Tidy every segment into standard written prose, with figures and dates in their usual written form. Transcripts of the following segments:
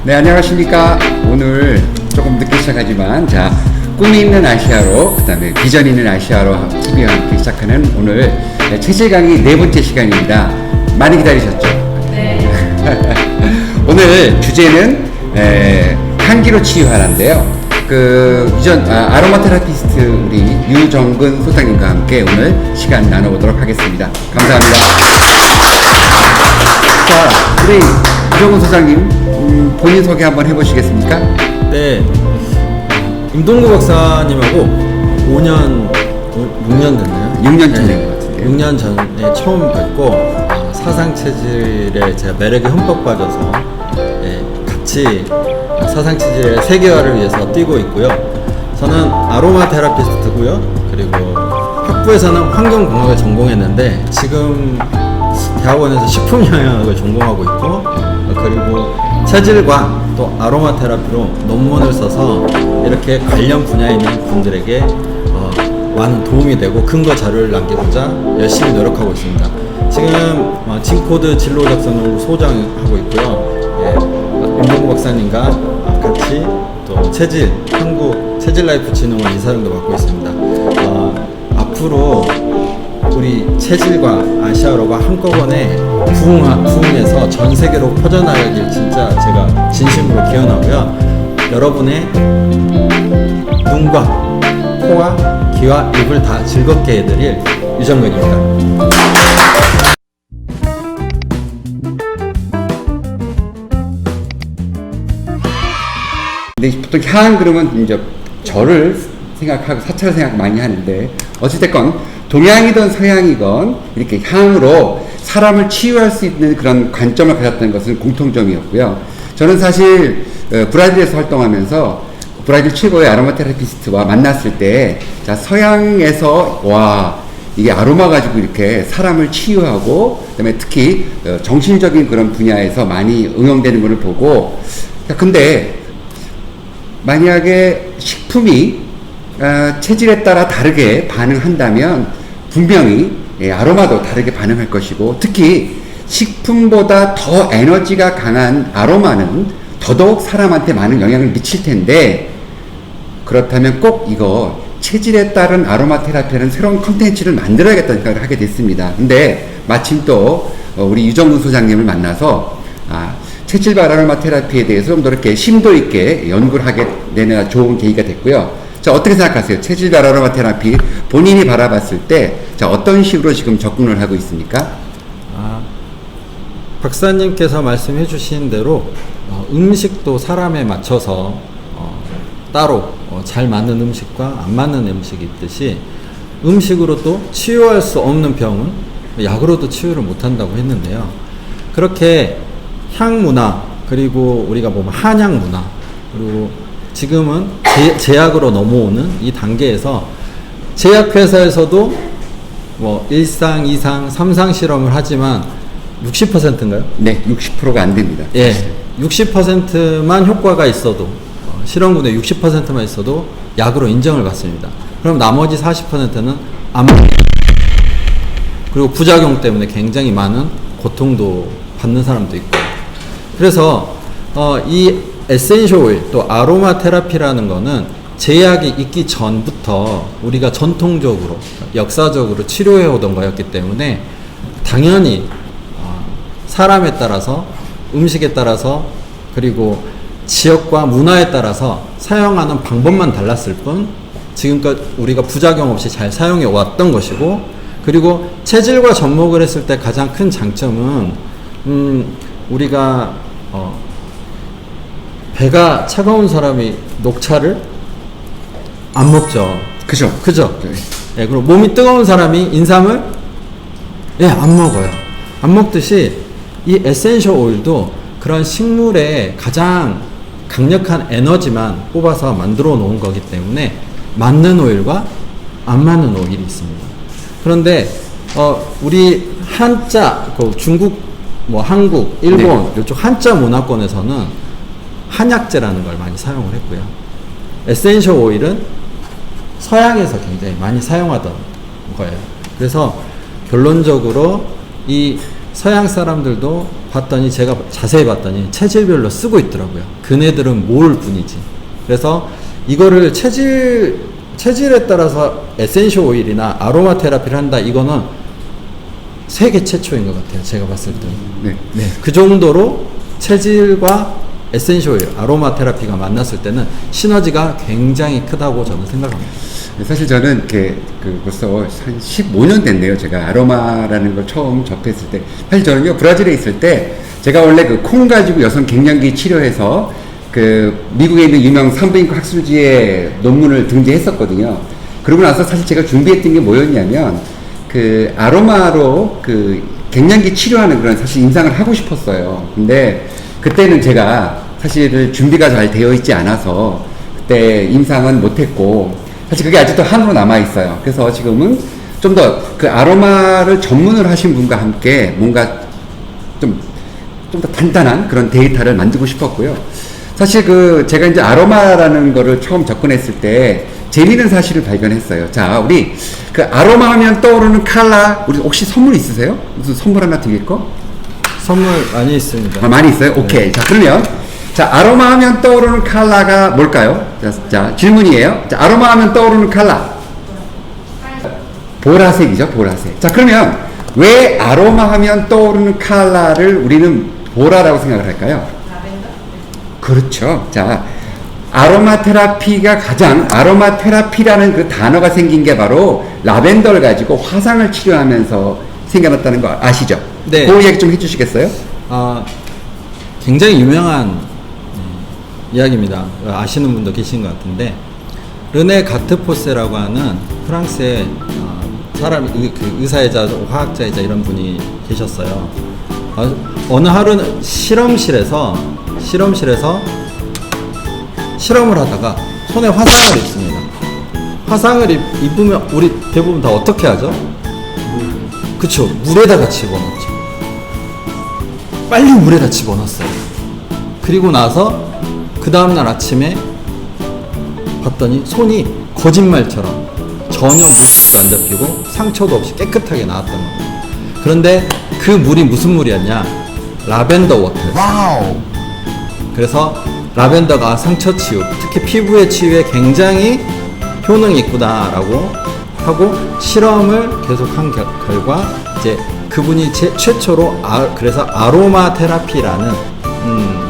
네, 안녕하십니까. 오늘 조금 늦게 시작하지만, 자, 꿈이 있는 아시아로, 그 다음에 비전 있는 아시아로 TV와 함께 시작하는 오늘 체질 강의 네 번째 시간입니다. 많이 기다리셨죠? 네. 오늘 주제는 향기로 치유하라인데요. 아로마 테라피스트 우리 유정근 소장님과 함께 오늘 시간 나눠보도록 하겠습니다. 감사합니다. 자, 우리 유정근 소장님, 본인 소개 한번 해보시겠습니까? 네, 임동구 박사님하고 6년 됐나요? 6년 전 된 것 같은데요. 6년 전에 처음 뵙고 사상체질에 제가 매력에 흠뻑 빠져서 같이 사상체질의 세계화를 위해서 뛰고 있고요. 저는 아로마 테라피스트고요. 그리고 학부에서는 환경공학을 전공했는데 지금 대학원에서 식품영양학을 전공하고 있고, 그리고 체질과 또 아로마 테라피로 논문을 써서 이렇게 관련 분야에 있는 분들에게 많은 도움이 되고 근거 자료를 남기고자 열심히 노력하고 있습니다. 지금 진코드 진로 작성 소장하고 있고요. 임동구 박사님과 같이 또 체질, 한국 체질 라이프 진흥원 이사장도 맡고 있습니다. 앞으로 우리 체질과 아시아로가 한꺼번에 부흥해서 전 세계로 퍼져나가길 진짜 제가 진심으로 기원하고요. 여러분의 눈과 코와 귀와 입을 다 즐겁게 해드릴 유정근입니다. 근데 보통 향 그러면 이제 저를 생각하고 사찰을 생각 많이 하는데, 어찌됐건 동양이든 서양이건 이렇게 향으로 사람을 치유할 수 있는 그런 관점을 가졌다는 것은 공통점이었고요. 저는 사실 브라질에서 활동하면서 브라질 최고의 아로마 테라피스트와 만났을 때, 자, 서양에서 와, 이게 아로마 가지고 이렇게 사람을 치유하고, 그다음에 특히 정신적인 그런 분야에서 많이 응용되는 것을 보고, 자, 근데 만약에 식품이 체질에 따라 다르게 반응한다면 분명히 아로마도 다르게 반응할 것이고, 특히 식품보다 더 에너지가 강한 아로마는 더더욱 사람한테 많은 영향을 미칠 텐데, 그렇다면 꼭 이거 체질에 따른 아로마 테라피라는 새로운 컨텐츠를 만들어야겠다는 생각을 하게 됐습니다. 근데 마침 또 우리 유정근 소장님을 만나서 체질과 아로마 테라피에 대해서 좀 더 이렇게 심도 있게 연구를 하게 되는 좋은 계기가 됐고요. 자, 어떻게 생각하세요? 체질과 아로마 테라피 본인이 바라봤을 때, 자, 어떤 식으로 지금 접근을 하고 있습니까? 박사님께서 말씀해 주신 대로 음식도 사람에 맞춰서 따로 잘 맞는 음식과 안 맞는 음식이 있듯이, 음식으로 또 치유할 수 없는 병은 약으로도 치유를 못한다고 했는데요. 그렇게 향 문화, 그리고 우리가 보면 한약 문화, 그리고 지금은 제약으로 넘어오는 이 단계에서 제약회사에서도 뭐 1상, 2상, 3상 실험을 하지만 60%인가요? 네, 60%가 안 됩니다. 예, 60%만 효과가 있어도, 실험군에 60%만 있어도 약으로 인정을 받습니다. 그럼 나머지 40%는 그리고 부작용 때문에 굉장히 많은 고통도 받는 사람도 있고, 그래서 이 에센셜 오일, 또 아로마 테라피라는 거는 제약이 있기 전부터 우리가 전통적으로, 역사적으로 치료해 오던 거였기 때문에 당연히 사람에 따라서, 음식에 따라서, 그리고 지역과 문화에 따라서 사용하는 방법만 달랐을 뿐 지금껏 우리가 부작용 없이 잘 사용해 왔던 것이고, 그리고 체질과 접목을 했을 때 가장 큰 장점은 우리가 배가 차가운 사람이 녹차를 안 먹죠. 그죠? 그죠? 네. 예, 그리고 몸이 뜨거운 사람이 인삼을 안 먹어요. 안 먹듯이 이 에센셜 오일도 그런 식물의 가장 강력한 에너지만 뽑아서 만들어 놓은 거기 때문에 맞는 오일과 안 맞는 오일이 있습니다. 그런데 우리 한자, 중국, 한국, 일본, 네. 이쪽 한자 문화권에서는 한약재라는 걸 많이 사용을 했고요. 에센셜 오일은 서양에서 굉장히 많이 사용하던 거예요. 그래서 결론적으로 이 서양 사람들도 봤더니 제가 자세히 봤더니 체질별로 쓰고 있더라고요. 그네들은 뭘 뿐이지. 그래서 이거를 체질에 따라서 에센셜 오일이나 아로마 테라피를 한다. 이거는 세계 최초인 것 같아요. 제가 봤을 때. 네. 네. 그 정도로 체질과 에센셜 오일, 아로마 테라피가 만났을 때는 시너지가 굉장히 크다고 저는 생각합니다. 사실 저는 이렇게 벌써 한 15년 됐네요. 제가 아로마라는 걸 처음 접했을 때. 사실 저는요, 브라질에 있을 때 제가 원래 그 콩 가지고 여성 갱년기 치료해서 그 미국에 있는 유명 산부인과 학술지에 논문을 등재했었거든요. 그러고 나서 사실 제가 준비했던 게 뭐였냐면 그 아로마로 그 갱년기 치료하는 그런 사실 임상을 하고 싶었어요. 근데 그때는 제가 사실 준비가 잘 되어 있지 않아서 그때 임상은 못했고 사실 그게 아직도 한으로 남아 있어요. 그래서 지금은 좀 더 그 아로마를 전문으로 하신 분과 함께 뭔가 좀 더 단단한 그런 데이터를 만들고 싶었고요. 사실 그 제가 이제 아로마라는 거를 처음 접근했을 때 재미있는 사실을 발견했어요. 자, 우리 그 아로마 하면 떠오르는 컬러, 우리 혹시 선물 있으세요? 무슨 선물 하나 드릴 거? 선물 많이 있습니다. 아, 많이 있어요? 오케이. 자, 그러면 자, 아로마 하면 떠오르는 컬러가 뭘까요? 자, 질문이에요. 자, 아로마 하면 떠오르는 컬러. 보라색이죠, 보라색. 자, 그러면 왜 아로마 하면 떠오르는 컬러를 우리는 보라라고 생각을 할까요? 그렇죠. 자, 아로마 테라피라는 그 단어가 생긴 게 바로 라벤더를 가지고 화상을 치료하면서 생겨났다는 거 아시죠? 네. 그 얘기 좀 해주시겠어요? 굉장히 유명한 이야기입니다. 아시는 분도 계신 것 같은데 르네 가트포세라고 하는 프랑스의 의사이자 화학자이자 이런 분이 계셨어요. 어느 하루는 실험실에서 실험을 하다가 손에 화상을 입습니다. 화상을 입으면 우리 대부분 다 어떻게 하죠? 그쵸, 물에다가 집어넣죠. 빨리 물에다 집어넣었어요. 그리고 나서 그 다음날 아침에 봤더니 손이 거짓말처럼 전혀 물도 안 잡히고 상처도 없이 깨끗하게 나왔던 겁니다. 그런데 그 물이 무슨 물이었냐? 라벤더 워터였어요. 와우. 그래서 라벤더가 상처 치유, 특히 피부의 치유에 굉장히 효능이 있구나라고 하고 실험을 계속한 결과 이제 그분이 최초로 그래서 아로마 테라피라는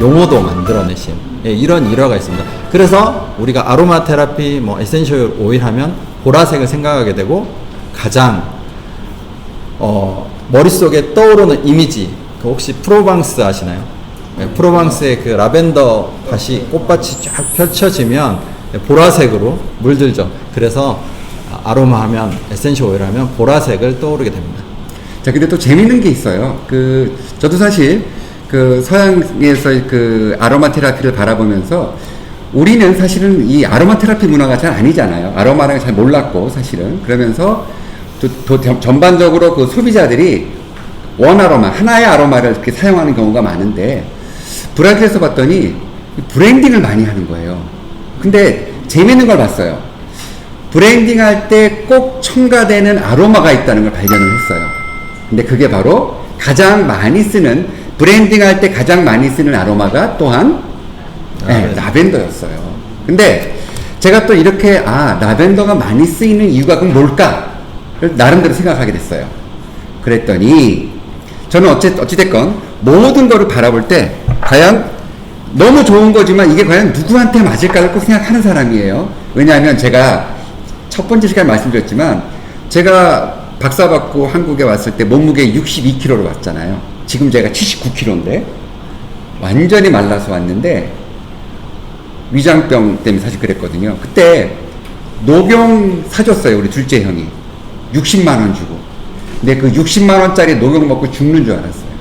용어도 만들어내신 이런 일화가 있습니다. 그래서 우리가 아로마 테라피, 뭐 에센셜 오일 하면 보라색을 생각하게 되고 가장 머릿속에 떠오르는 이미지, 그 혹시 프로방스 아시나요? 네, 프로방스의 그 라벤더 꽃밭이 쫙 펼쳐지면 보라색으로 물들죠. 그래서 아로마 하면, 에센셜 오일 하면 보라색을 떠오르게 됩니다. 자, 근데 또 재밌는 게 있어요. 저도 사실 서양에서 아로마 테라피를 바라보면서 우리는 사실은 이 아로마 테라피 문화가 잘 아니잖아요. 아로마를 잘 몰랐고, 사실은. 그러면서 전반적으로 그 소비자들이 원아로마, 하나의 아로마를 이렇게 사용하는 경우가 많은데, 브라질에서 봤더니 브랜딩을 많이 하는 거예요. 근데 재밌는 걸 봤어요. 브랜딩 할 때 꼭 첨가되는 아로마가 있다는 걸 발견을 했어요. 근데 그게 바로 가장 많이 쓰는, 브랜딩 할 때 가장 많이 쓰는 아로마가 또한 라벤더였어요. 근데 제가 또 이렇게 라벤더가 많이 쓰이는 이유가 그럼 뭘까? 나름대로 생각하게 됐어요. 그랬더니 저는 어찌됐건 모든 거를 바라볼 때 과연 너무 좋은 거지만 이게 과연 누구한테 맞을까를 꼭 생각하는 사람이에요. 왜냐하면 제가 첫 번째 시간에 말씀드렸지만 제가 박사받고 한국에 왔을 때 몸무게 62kg로 왔잖아요. 지금 제가 79kg인데 완전히 말라서 왔는데 위장병 때문에 사실 그랬거든요. 그때 녹용 사줬어요. 우리 둘째 형이 60만원 주고. 근데 그 60만원짜리 녹용 먹고 죽는 줄 알았어요.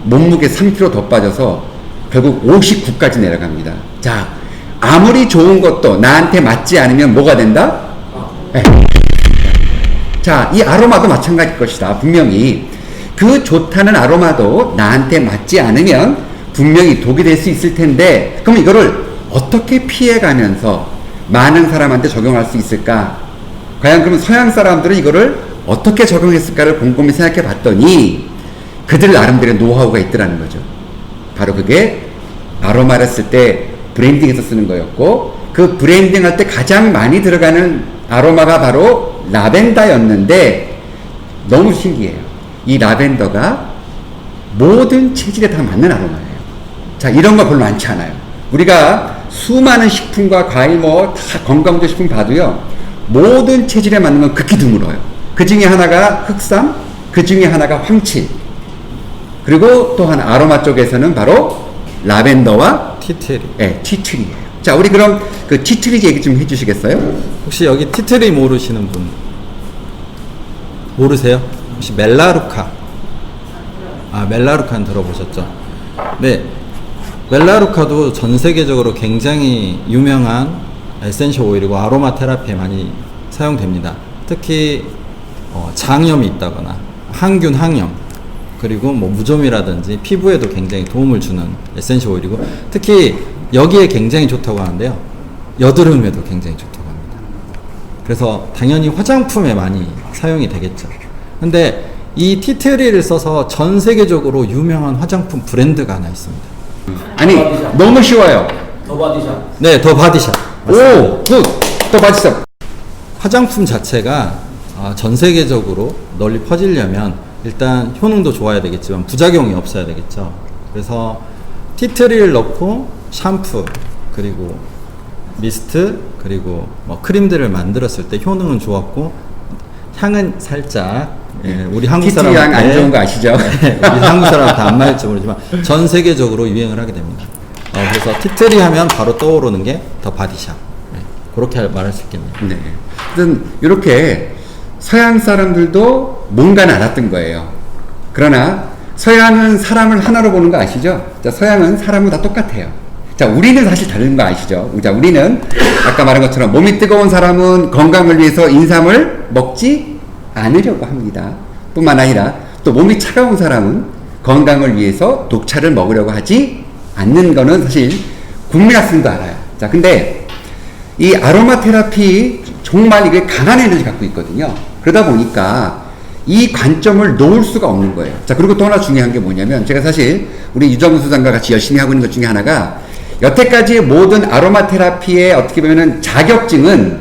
몸무게 3kg 더 빠져서 결국 59까지 내려갑니다. 자, 아무리 좋은 것도 나한테 맞지 않으면 뭐가 된다? 네. 자, 이 아로마도 마찬가지일 것이다. 분명히 그 좋다는 아로마도 나한테 맞지 않으면 분명히 독이 될 수 있을 텐데, 그럼 이거를 어떻게 피해가면서 많은 사람한테 적용할 수 있을까? 과연 그러면 서양 사람들은 이거를 어떻게 적용했을까를 곰곰이 생각해 봤더니 그들 나름대로의 노하우가 있더라는 거죠. 바로 그게 아로마를 쓸 때 브랜딩에서 쓰는 거였고, 그 브랜딩 할 때 가장 많이 들어가는 아로마가 바로 라벤더였는데, 너무 신기해요. 이 라벤더가 모든 체질에 다 맞는 아로마예요. 자, 이런 거 별로 많지 않아요. 우리가 수많은 식품과 과일 다 건강조 식품 봐도요, 모든 체질에 맞는 건 극히 드물어요. 그 중에 하나가 흑삼, 그 중에 하나가 황칠, 그리고 또 하나 아로마 쪽에서는 바로 라벤더와 티트리. 네, 티트리예요. 자, 우리 그럼 그 티트리 얘기 좀 해주시겠어요? 혹시 여기 티트리 모르시는 분 모르세요? 혹시 멜라루카? 아, 멜라루카는 들어보셨죠? 네, 멜라루카도 전 세계적으로 굉장히 유명한 에센셜 오일이고 아로마 테라피에 많이 사용됩니다. 특히 장염이 있다거나 항균, 항염, 그리고 뭐 무좀이라든지 피부에도 굉장히 도움을 주는 에센셜 오일이고, 특히 여기에 굉장히 좋다고 하는데요, 여드름에도 굉장히 좋다고 합니다. 그래서 당연히 화장품에 많이 사용이 되겠죠. 근데 이 티트리를 써서 전 세계적으로 유명한 화장품 브랜드가 하나 있습니다. 아니, 너무 쉬워요. 더 바디샵. 네, 더 바디샵. 오, 굿! 또 봐주세요. 화장품 자체가 전 세계적으로 널리 퍼지려면 일단 효능도 좋아야 되겠지만 부작용이 없어야 되겠죠. 그래서 티트리를 넣고 샴푸, 그리고 미스트, 그리고 뭐 크림들을 만들었을 때 효능은 좋았고 향은 살짝 우리 한국 티트리 향 안 사람한테 좋은 거 아시죠? 네, 우리 한국 사람한테 안 맞을지 모르지만 전 세계적으로 유행을 하게 됩니다. 그래서 티트리 하면 바로 떠오르는 게 더 바디샵. 그렇게 말할 수 있겠네요. 네. 하여튼 이렇게 서양 사람들도 뭔가는 알았던 거예요. 그러나 서양은 사람을 하나로 보는 거 아시죠? 자, 서양은 사람은 다 똑같아요. 자, 우리는 사실 다른 거 아시죠? 자, 우리는 아까 말한 것처럼 몸이 뜨거운 사람은 건강을 위해서 인삼을 먹지 않으려고 합니다. 뿐만 아니라 또 몸이 차가운 사람은 건강을 위해서 녹차를 먹으려고 하지 않는 거는 사실 국민학생도 알아요. 자, 근데 이 아로마 테라피 정말 이게 강한 에너지 갖고 있거든요. 그러다 보니까 이 관점을 놓을 수가 없는 거예요. 자, 그리고 또 하나 중요한 게 뭐냐면, 제가 사실 우리 유정훈 소장과 같이 열심히 하고 있는 것 중에 하나가, 여태까지 모든 아로마 테라피의 어떻게 보면은 자격증은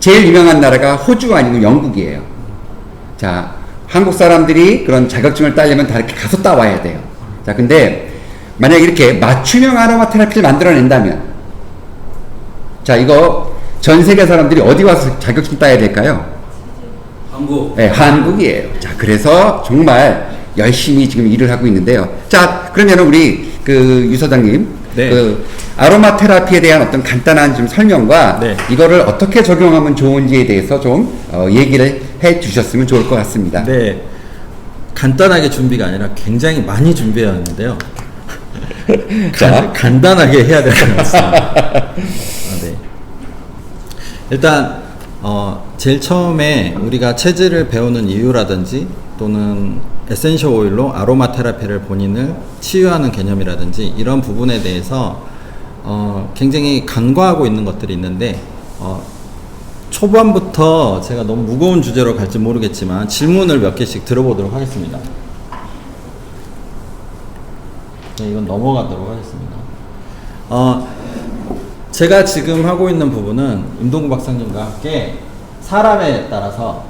제일 유명한 나라가 호주 아니면 영국이에요. 자, 한국 사람들이 그런 자격증을 따려면 다 이렇게 가서 따와야 돼요. 자, 근데 만약에 이렇게 맞춤형 아로마 테라피를 만들어낸다면, 자, 이거 전 세계 사람들이 어디 와서 자격증 따야 될까요? 한국. 네, 한국이에요. 자, 그래서 정말 열심히 지금 일을 하고 있는데요. 자, 그러면 우리 그 유 사장님, 네. 그 아로마 테라피에 대한 어떤 간단한 좀 설명과 네. 이거를 어떻게 적용하면 좋은지에 대해서 좀 얘기를 해 주셨으면 좋을 것 같습니다. 네, 간단하게 준비가 아니라 굉장히 많이 준비해왔는데요. 자. 간단하게 해야 될 것 같습니다. 네. 일단 제일 처음에 우리가 체질을 배우는 이유라든지 또는 에센셜 오일로 아로마 테라피를 본인을 치유하는 개념이라든지 이런 부분에 대해서 굉장히 간과하고 있는 것들이 있는데, 초반부터 제가 너무 무거운 주제로 갈지 모르겠지만 질문을 몇 개씩 들어보도록 하겠습니다. 네, 이건 넘어가도록 하겠습니다. 제가 지금 하고 있는 부분은 임동구 박사님과 함께 사람에 따라서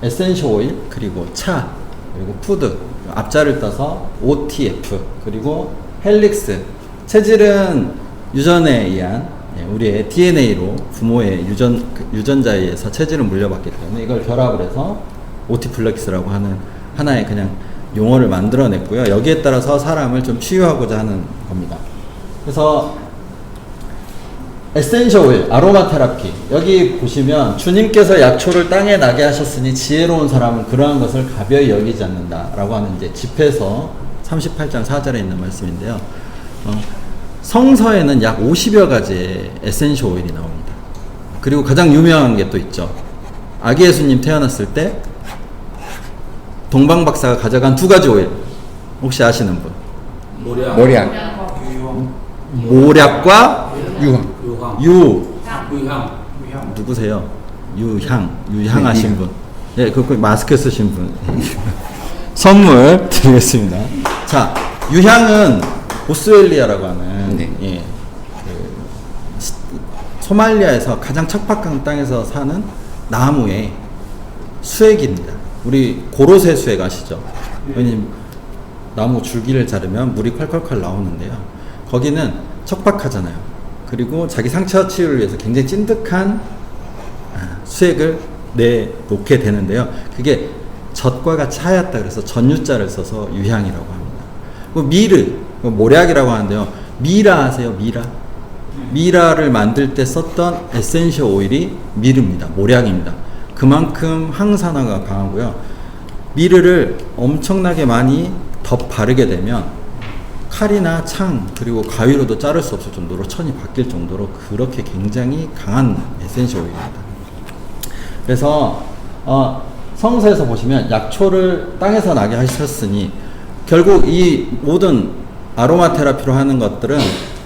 에센셜 오일, 그리고 차, 그리고 푸드, 앞자를 떠서 OTF, 그리고 헬릭스. 체질은 유전에 의한, 우리의 DNA로 부모의 유전자에 의해서 체질을 물려받기 때문에 이걸 결합을 해서 OT플렉스라고 하는 하나의 그냥 용어를 만들어냈고요. 여기에 따라서 사람을 좀 치유하고자 하는 겁니다. 그래서 에센셜 오일, 아로마 테라피, 여기 보시면 주님께서 약초를 땅에 나게 하셨으니 지혜로운 사람은 그러한 것을 가벼이 여기지 않는다 라고 하는 이제 집회서 38장 4절에 있는 말씀인데요. 성서에는 약 50여 가지의 에센셜 오일이 나옵니다. 그리고 가장 유명한 게 또 있죠. 아기 예수님 태어났을 때 동방 박사가 가져간 두 가지 오일, 혹시 아시는 분? 모략. 모략, 모략과 유황. 유향. 누구세요? 유향 하신 분. 예, 그 마스크 쓰신 분. 선물 드리겠습니다. 자, 유향은 보스웰리아라고 하는 네. 예, 소말리아에서 가장 척박한 땅에서 사는 나무의 수액입니다. 우리 고로쇠 수액 아시죠? 왜냐면 나무 줄기를 자르면 물이 콸콸콸 나오는데요. 거기는 척박하잖아요. 그리고 자기 상처 치유를 위해서 굉장히 찐득한 수액을 내놓게 되는데요. 그게 젖과 같이 하얗다 그래서 전유자를 써서 유향이라고 합니다. 그 미르, 모략이라고 하는데요. 미라 아세요? 미라? 미라를 만들 때 썼던 에센셜 오일이 미르입니다. 모략입니다. 그만큼 항산화가 강하고요. 미르를 엄청나게 많이 덧 바르게 되면 칼이나 창 그리고 가위로도 자를 수 없을 정도로 천이 바뀔 정도로 그렇게 굉장히 강한 에센셜 오일입니다. 그래서 성서에서 보시면 약초를 땅에서 나게 하셨으니 결국 이 모든 아로마 테라피로 하는 것들은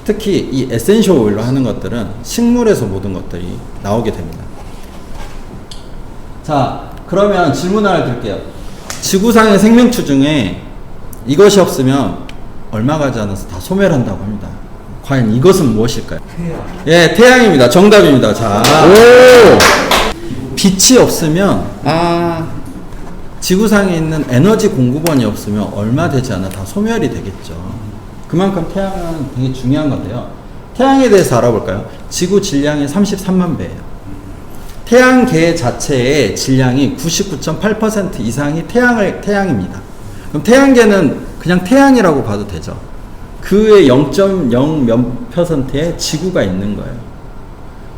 특히 이 에센셜 오일로 하는 것들은 식물에서 모든 것들이 나오게 됩니다. 자, 그러면 질문 하나 드릴게요. 지구상의 생명체 중에 이것이 없으면 얼마 가지 않아서 다 소멸한다고 합니다. 과연 이것은 무엇일까요? 태양. 예, 태양입니다. 정답입니다. 자, 빛이 없으면 지구상에 있는 에너지 공급원이 없으면 얼마 되지 않아 다 소멸이 되겠죠. 그만큼 태양은 되게 중요한 건데요. 태양에 대해서 알아볼까요? 지구 질량이 33만 배예요. 태양계 자체의 질량이 99.8% 이상이 태양입니다. 그럼 태양계는 그냥 태양이라고 봐도 되죠. 그의 0.0 몇 %의 지구가 있는 거예요.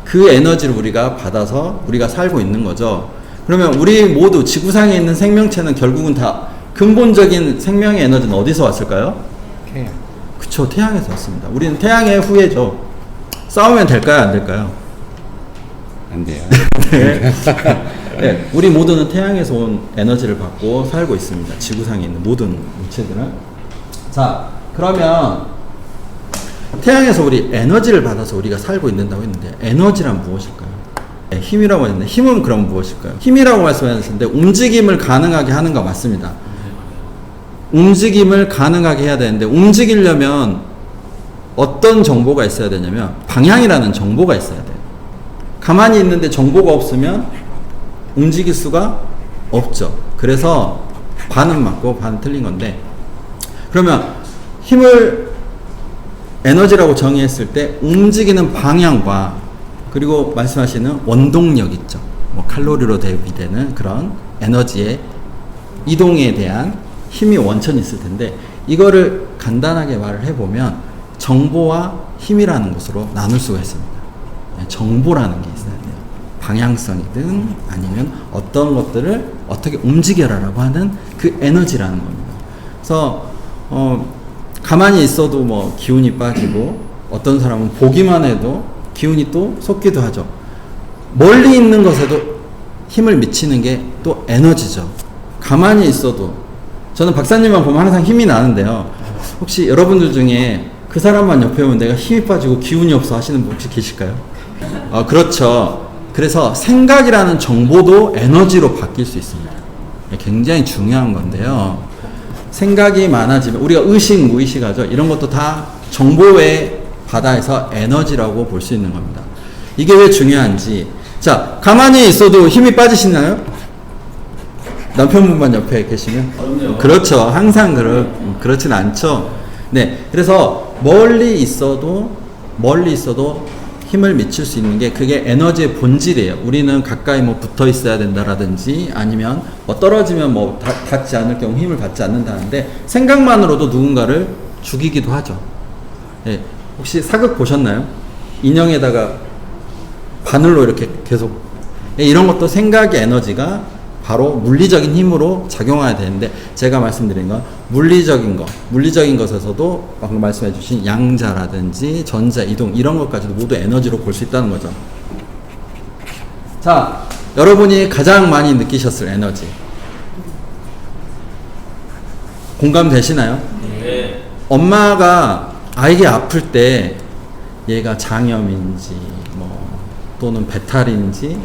그 에너지를 우리가 받아서 우리가 살고 있는 거죠. 그러면 우리 모두 지구상에 있는 생명체는 결국은 다 근본적인 생명의 에너지는 어디서 왔을까요? 태양. 그쵸, 태양에서 왔습니다. 우리는 태양의 후예죠. 싸우면 될까요, 안 될까요? 안 돼요. 네. 네, 우리 모두는 태양에서 온 에너지를 받고 살고 있습니다. 지구상에 있는 모든 물체들은. 자, 그러면 태양에서 우리 에너지를 받아서 우리가 살고 있는다고 했는데 에너지란 무엇일까요? 네, 힘이라고 했는데 힘은 그럼 무엇일까요? 힘이라고 말씀하셨는데 움직임을 가능하게 하는 거 맞습니다. 움직임을 가능하게 해야 되는데 움직이려면 어떤 정보가 있어야 되냐면 방향이라는 정보가 있어야 돼요. 가만히 있는데 정보가 없으면 움직일 수가 없죠. 그래서 반은 맞고 반은 틀린 건데, 그러면 힘을 에너지라고 정의했을 때 움직이는 방향과 그리고 말씀하시는 원동력 있죠. 뭐 칼로리로 대비되는 그런 에너지의 이동에 대한 힘이 원천이 있을 텐데, 이거를 간단하게 말을 해보면 정보와 힘이라는 것으로 나눌 수가 있습니다. 정보라는 게 있어야 돼요. 방향성이든 아니면 어떤 것들을 어떻게 움직여라라고 하는 그 에너지라는 겁니다. 그래서 가만히 있어도 뭐 기운이 빠지고 어떤 사람은 보기만 해도 기운이 또 솟기도 하죠. 멀리 있는 것에도 힘을 미치는 게 또 에너지죠. 가만히 있어도 저는 박사님만 보면 항상 힘이 나는데요. 혹시 여러분들 중에 그 사람만 옆에 오면 내가 힘이 빠지고 기운이 없어 하시는 분 혹시 계실까요? 그렇죠. 그래서 생각이라는 정보도 에너지로 바뀔 수 있습니다. 굉장히 중요한 건데요. 생각이 많아지면 우리가 의식, 무의식하죠. 이런 것도 다 정보의 바다에서 에너지라고 볼 수 있는 겁니다. 이게 왜 중요한지. 자, 가만히 있어도 힘이 빠지시나요? 남편분만 옆에 계시면? 어렵네요. 그렇죠. 항상 그렇진 않죠. 네. 그래서 멀리 있어도 힘을 미칠 수 있는 게 그게 에너지의 본질이에요. 우리는 가까이 뭐 붙어 있어야 된다라든지 아니면 뭐 떨어지면 뭐 닿지 않을 경우 힘을 받지 않는다는데 생각만으로도 누군가를 죽이기도 하죠. 네. 혹시 사극 보셨나요? 인형에다가 바늘로 이렇게 계속. 네, 이런 것도 생각의 에너지가 바로 물리적인 힘으로 작용해야 되는데, 제가 말씀드린 건 물리적인 것에서도 방금 말씀해 주신 양자라든지 전자, 이동 이런 것까지도 모두 에너지로 볼 수 있다는 거죠. 자, 여러분이 가장 많이 느끼셨을 에너지 공감되시나요? 네. 엄마가 아이가 아플 때 얘가 장염인지 뭐 또는 배탈인지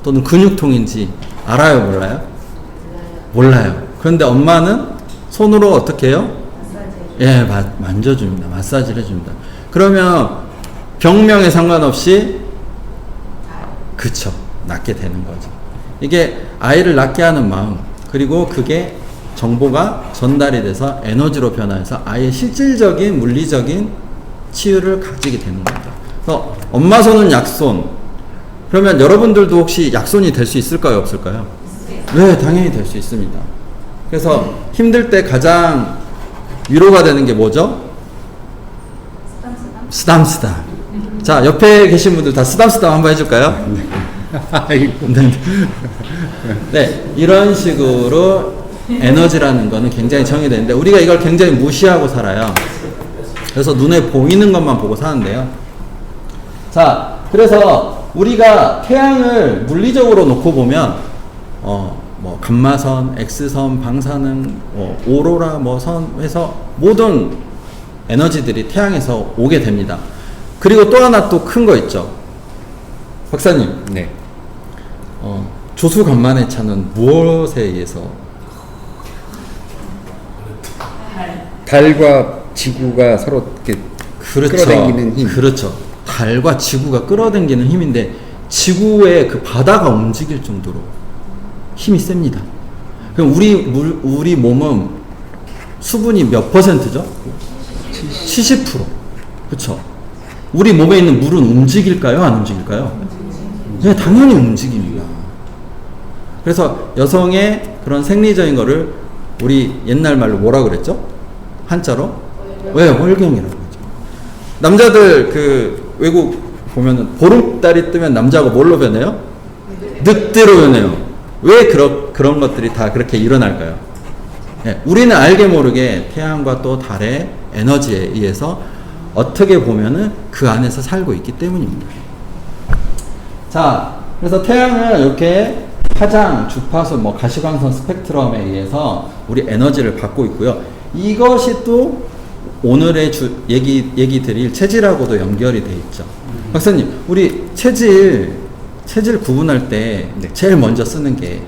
또는 근육통인지 알아요, 몰라요? 몰라요. 그런데 엄마는 손으로 어떻게 해요? 예, 만져줍니다. 마사지를 해줍니다. 그러면 병명에 상관없이 그쵸, 낫게 되는 거죠. 이게 아이를 낫게 하는 마음, 그리고 그게 정보가 전달이 돼서 에너지로 변화해서 아이의 실질적인 물리적인 치유를 가지게 되는 겁니다. 그래서 엄마 손은 약손. 그러면 여러분들도 혹시 약손이 될 수 있을까요, 없을까요? 네, 당연히 될 수 있습니다. 그래서 힘들 때 가장 위로가 되는 게 뭐죠? 쓰담쓰담. 자, 옆에 계신 분들 다 쓰담쓰담 한번 해줄까요? 네, 이런 식으로 에너지라는 거는 굉장히 정의되는데 우리가 이걸 굉장히 무시하고 살아요. 그래서 눈에 보이는 것만 보고 사는데요. 자, 그래서 우리가 태양을 물리적으로 놓고 보면 뭐 감마선, X선, 방사능, 오로라 뭐 선 해서 모든 에너지들이 태양에서 오게 됩니다. 그리고 또 하나 또 큰 거 있죠. 박사님. 네. 조수간만의 차는 무엇에 의해서? 달과 지구가 서로 이렇게 끌어당기는 힘. 그렇죠. 달과 지구가 끌어당기는 힘인데 지구의 그 바다가 움직일 정도로 힘이 셉니다. 그럼 우리 몸은 수분이 몇 %죠? 70%. 그렇죠. 우리 몸에 있는 물은 움직일까요? 안 움직일까요? 네, 당연히 움직입니다. 그래서 여성의 그런 생리적인 거를 우리 옛날 말로 뭐라 그랬죠? 한자로? 왜? 월경이라고 하죠. 남자들 그 외국 보면은 보름달이 뜨면 남자가 뭘로 변해요? 늑대로 변해요. 왜 그런 것들이 다 그렇게 일어날까요? 네, 우리는 알게 모르게 태양과 또 달의 에너지에 의해서 어떻게 보면은 그 안에서 살고 있기 때문입니다. 자, 그래서 태양은 이렇게 파장, 주파수, 뭐 가시광선 스펙트럼에 의해서 우리 에너지를 받고 있고요. 이것이 또 오늘의 얘기 드릴 체질하고도 연결이 돼 있죠. 박사님, 우리 체질 구분할 때 네. 제일 먼저 쓰는 게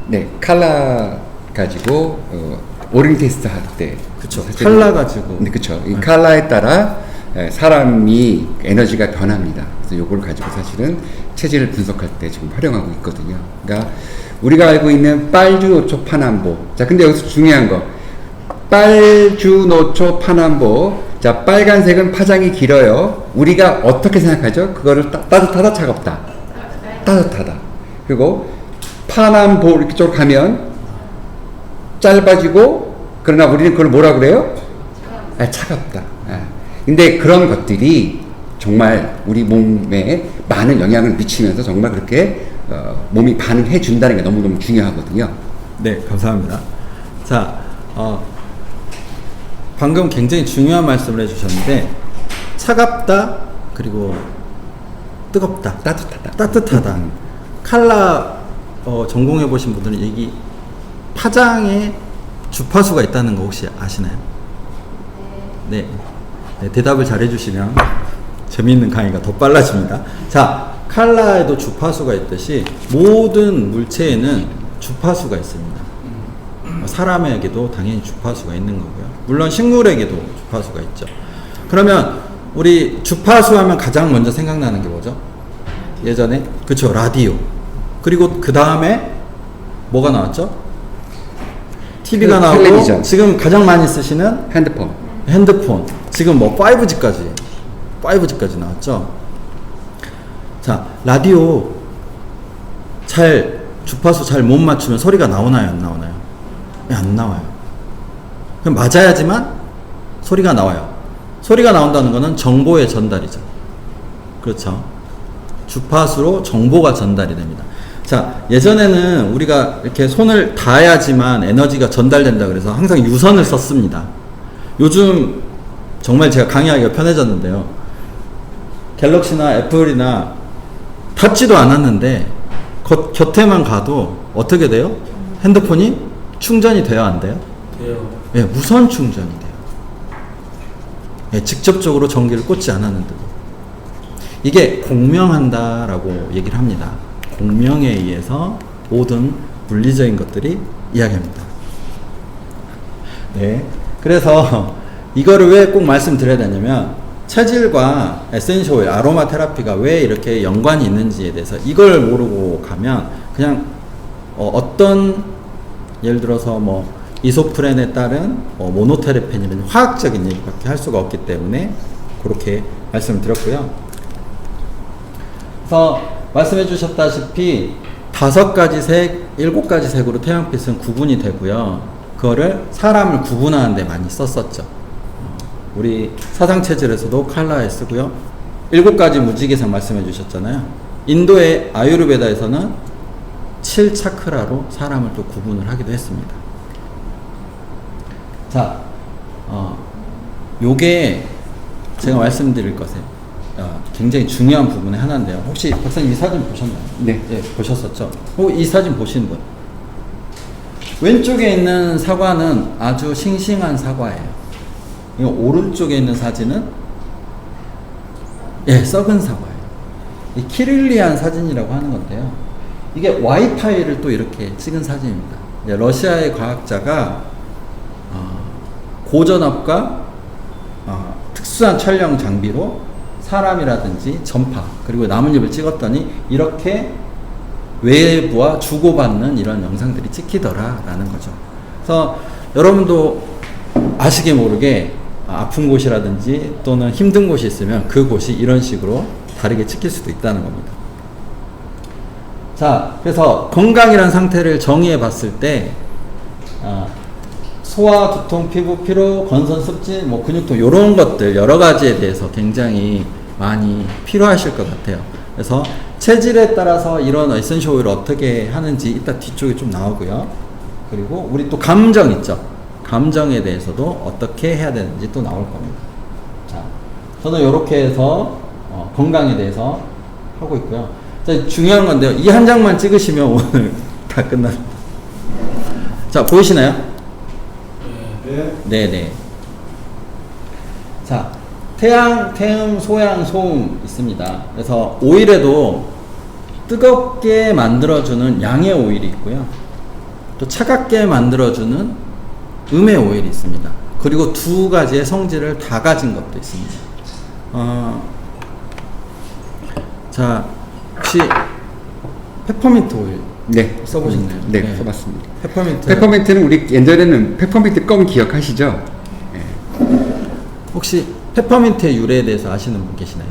네, 칼라 가지고 오링 테스트 할 때. 그쵸. 칼라 가지고. 네, 그쵸. 이 칼라에 따라 사람이 에너지가 변합니다. 그래서 요걸 가지고 사실은 체질을 분석할 때 지금 활용하고 있거든요. 그러니까 우리가 알고 있는 빨주노초 파남보. 자, 근데 여기서 중요한 거. 빨주노초 파남보. 자, 빨간색은 파장이 길어요. 우리가 어떻게 생각하죠? 그거를 따뜻하다, 차갑다. 따뜻하다. 그리고 파남보 이렇게 쪽으로 가면 짧아지고, 그러나 우리는 그걸 뭐라 그래요? 차갑다. 근데 그런 것들이 정말 우리 몸에 많은 영향을 미치면서 정말 그렇게 몸이 반응해 준다는 게 너무너무 중요하거든요. 네, 감사합니다. 자, 방금 굉장히 중요한 말씀을 해주셨는데 차갑다, 그리고 뜨겁다, 따뜻하다. 칼라 전공해 보신 분들은 여기 파장에 주파수가 있다는 거 혹시 아시나요? 네. 네, 대답을 잘 해주시면 재미있는 강의가 더 빨라집니다. 자, 칼라에도 주파수가 있듯이 모든 물체에는 주파수가 있습니다. 사람에게도 당연히 주파수가 있는 거고요. 물론 식물에게도 주파수가 있죠. 그러면 우리 주파수 하면 가장 먼저 생각나는 게 뭐죠? 예전에 그쵸, 라디오. 그리고 그 다음에 뭐가 나왔죠? TV가 나오고 텔레비전. 지금 가장 많이 쓰시는 핸드폰. 지금 뭐 5G까지 나왔죠. 자, 라디오 주파수 잘 못 맞추면 소리가 나오나요, 안 나오나요? 안 나와요. 그럼 맞아야지만 소리가 나와요. 소리가 나온다는 것은 정보의 전달이죠. 그렇죠. 주파수로 정보가 전달이 됩니다. 자, 예전에는 우리가 이렇게 손을 닿아야지만 에너지가 전달된다 그래서 항상 유선을 썼습니다. 요즘 정말 제가 강의하기가 편해졌는데요. 갤럭시나 애플이나 닿지도 않았는데 곁에만 가도 어떻게 돼요? 핸드폰이 충전이 돼요, 안 돼요? 돼요. 예, 무선 충전이 돼요. 예, 직접적으로 전기를 꽂지 않았는데도. 이게 공명한다라고 얘기를 합니다. 공명에 의해서 모든 물리적인 것들이 이야기합니다. 네. 그래서 이거를 왜 꼭 말씀드려야 되냐면 체질과 에센셜 오일, 아로마 테라피가 왜 이렇게 연관이 있는지에 대해서 이걸 모르고 가면 그냥 어떤 예를 들어서 뭐 이소프렌에 따른 모노테르펜이라는 화학적인 얘기밖에 할 수가 없기 때문에 그렇게 말씀을 드렸고요. 그래서 말씀해 주셨다시피 5가지 색, 7가지 색으로 태양빛은 구분이 되고요. 그거를 사람을 구분하는 데 많이 썼었죠. 우리 사상 체질에서도 칼라에 쓰고요. 7가지 무지개색 말씀해 주셨잖아요. 인도의 아유르베다에서는 7차크라로 사람을 또 구분을 하기도 했습니다. 자, 요게 제가 말씀드릴 것에 굉장히 중요한 부분의 하나인데요. 혹시 박사님 이 사진 보셨나요? 네. 예, 보셨었죠? 이 사진 보신 분? 왼쪽에 있는 사과는 아주 싱싱한 사과예요. 이 오른쪽에 있는 사진은 썩은 사과예요. 이 키릴리안 사진이라고 하는 건데요. 이게 와이파이를 또 이렇게 찍은 사진입니다. 러시아의 과학자가 고전압과 특수한 촬영 장비로 사람이라든지 전파 그리고 나뭇잎을 찍었더니 이렇게 외부와 주고받는 이런 영상들이 찍히더라라는 거죠. 그래서 여러분도 아시게 모르게 아픈 곳이라든지 또는 힘든 곳이 있으면 그 곳이 이런 식으로 다르게 찍힐 수도 있다는 겁니다. 자, 그래서 건강이라는 상태를 정의해 봤을 때 소화, 두통, 피부 피로, 건선, 습진, 근육통 이런 것들 여러 가지에 대해서 굉장히 많이 필요하실 것 같아요. 그래서 체질에 따라서 이런 에센셜 오일을 어떻게 하는지 이따 뒤쪽에 좀 나오고요. 그리고 우리 또 감정 있죠. 감정에 대해서도 어떻게 해야 되는지 또 나올 겁니다. 자, 저는 이렇게 해서 건강에 대해서 하고 있고요. 자, 중요한 건데요. 이 한 장만 찍으시면 오늘 다 끝납니다. 자, 보이시나요? 네네. 자, 태양, 태음, 소양, 소음 있습니다. 그래서 오일에도 뜨겁게 만들어주는 양의 오일이 있고요. 또 차갑게 만들어주는 음의 오일이 있습니다. 그리고 2가지의 성질을 다 가진 것도 있습니다. 자, 혹시 페퍼민트 오일 네. 써보셨나요? 네, 써봤습니다. 페퍼민트. 페퍼민트는 우리 예전에는 페퍼민트 껌 기억하시죠? 네. 혹시 페퍼민트의 유래에 대해서 아시는 분 계시나요?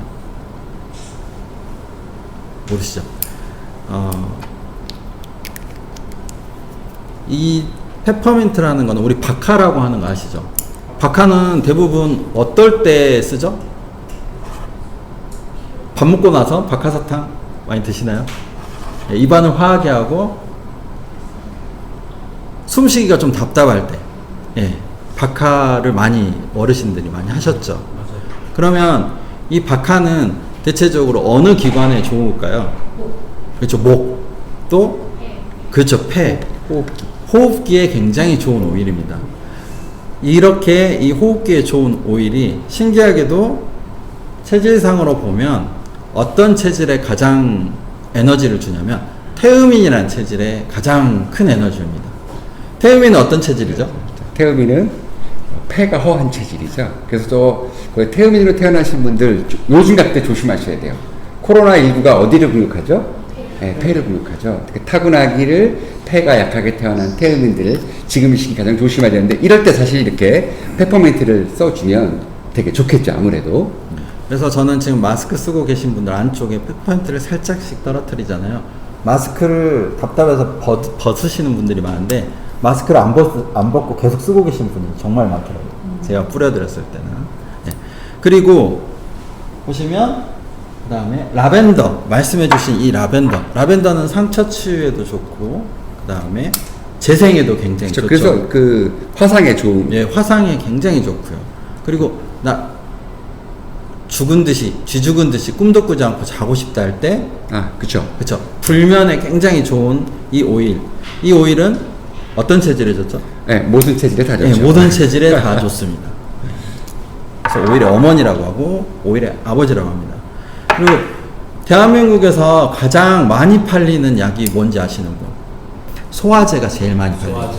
모르시죠? 이 페퍼민트라는 거는 우리 박하라고 하는 거 아시죠? 박하는 대부분 어떨 때 쓰죠? 밥 먹고 나서 박하사탕 많이 드시나요? 입안을 화하게 하고 숨쉬기가 좀 답답할 때 박하를 많이 어르신들이 많이 하셨죠. 맞아요. 그러면 이 박하는 대체적으로 어느 기관에 좋을까요? 그렇죠. 목. 또 그렇죠. 폐. 호흡기에 굉장히 좋은 오일입니다. 이렇게 이 호흡기에 좋은 오일이 신기하게도 체질상으로 보면 어떤 체질에 가장 에너지를 주냐면 태음인이라는 체질에 가장 큰 에너지입니다. 태음인은 어떤 체질이죠? 태음인은 폐가 허한 체질이죠. 그래서 또 태음인으로 태어나신 분들 요즘 같은 때 조심하셔야 돼요. 코로나19가 어디를 공격하죠? 네, 폐를 공격하죠. 타고나기를 폐가 약하게 태어난 태음인들 지금 이 시기 가장 조심해야 되는데 이럴 때 사실 이렇게 페퍼민트를 써주면 되게 좋겠죠. 아무래도. 그래서 저는 지금 마스크 쓰고 계신 분들 안쪽에 페퍼민트를 살짝씩 떨어뜨리잖아요. 마스크를 답답해서 벗으시는 분들이 많은데 마스크를 안 벗고 계속 쓰고 계신 분이 정말 많더라고요. 제가 뿌려드렸을 때는. 네. 그리고 보시면 그 다음에 라벤더 말씀해주신 이 라벤더는 상처 치유에도 좋고 그 다음에 재생에도 굉장히 좋죠. 그래서 그 화상에 좋은. 화상에 굉장히 좋고요. 그리고 쥐 죽은 듯이 꿈도 꾸지 않고 자고 싶다 할 때 그쵸. 불면에 굉장히 좋은 이 오일은 어떤 체질에 좋죠? 네, 모든 체질에 다 좋죠. 모든 체질에 다 좋습니다. 그래서 오일의 어머니라고 하고 오일의 아버지라고 합니다. 그리고 대한민국에서 가장 많이 팔리는 약이 뭔지 아시는 분? 소화제가 제일 많이 팔려요.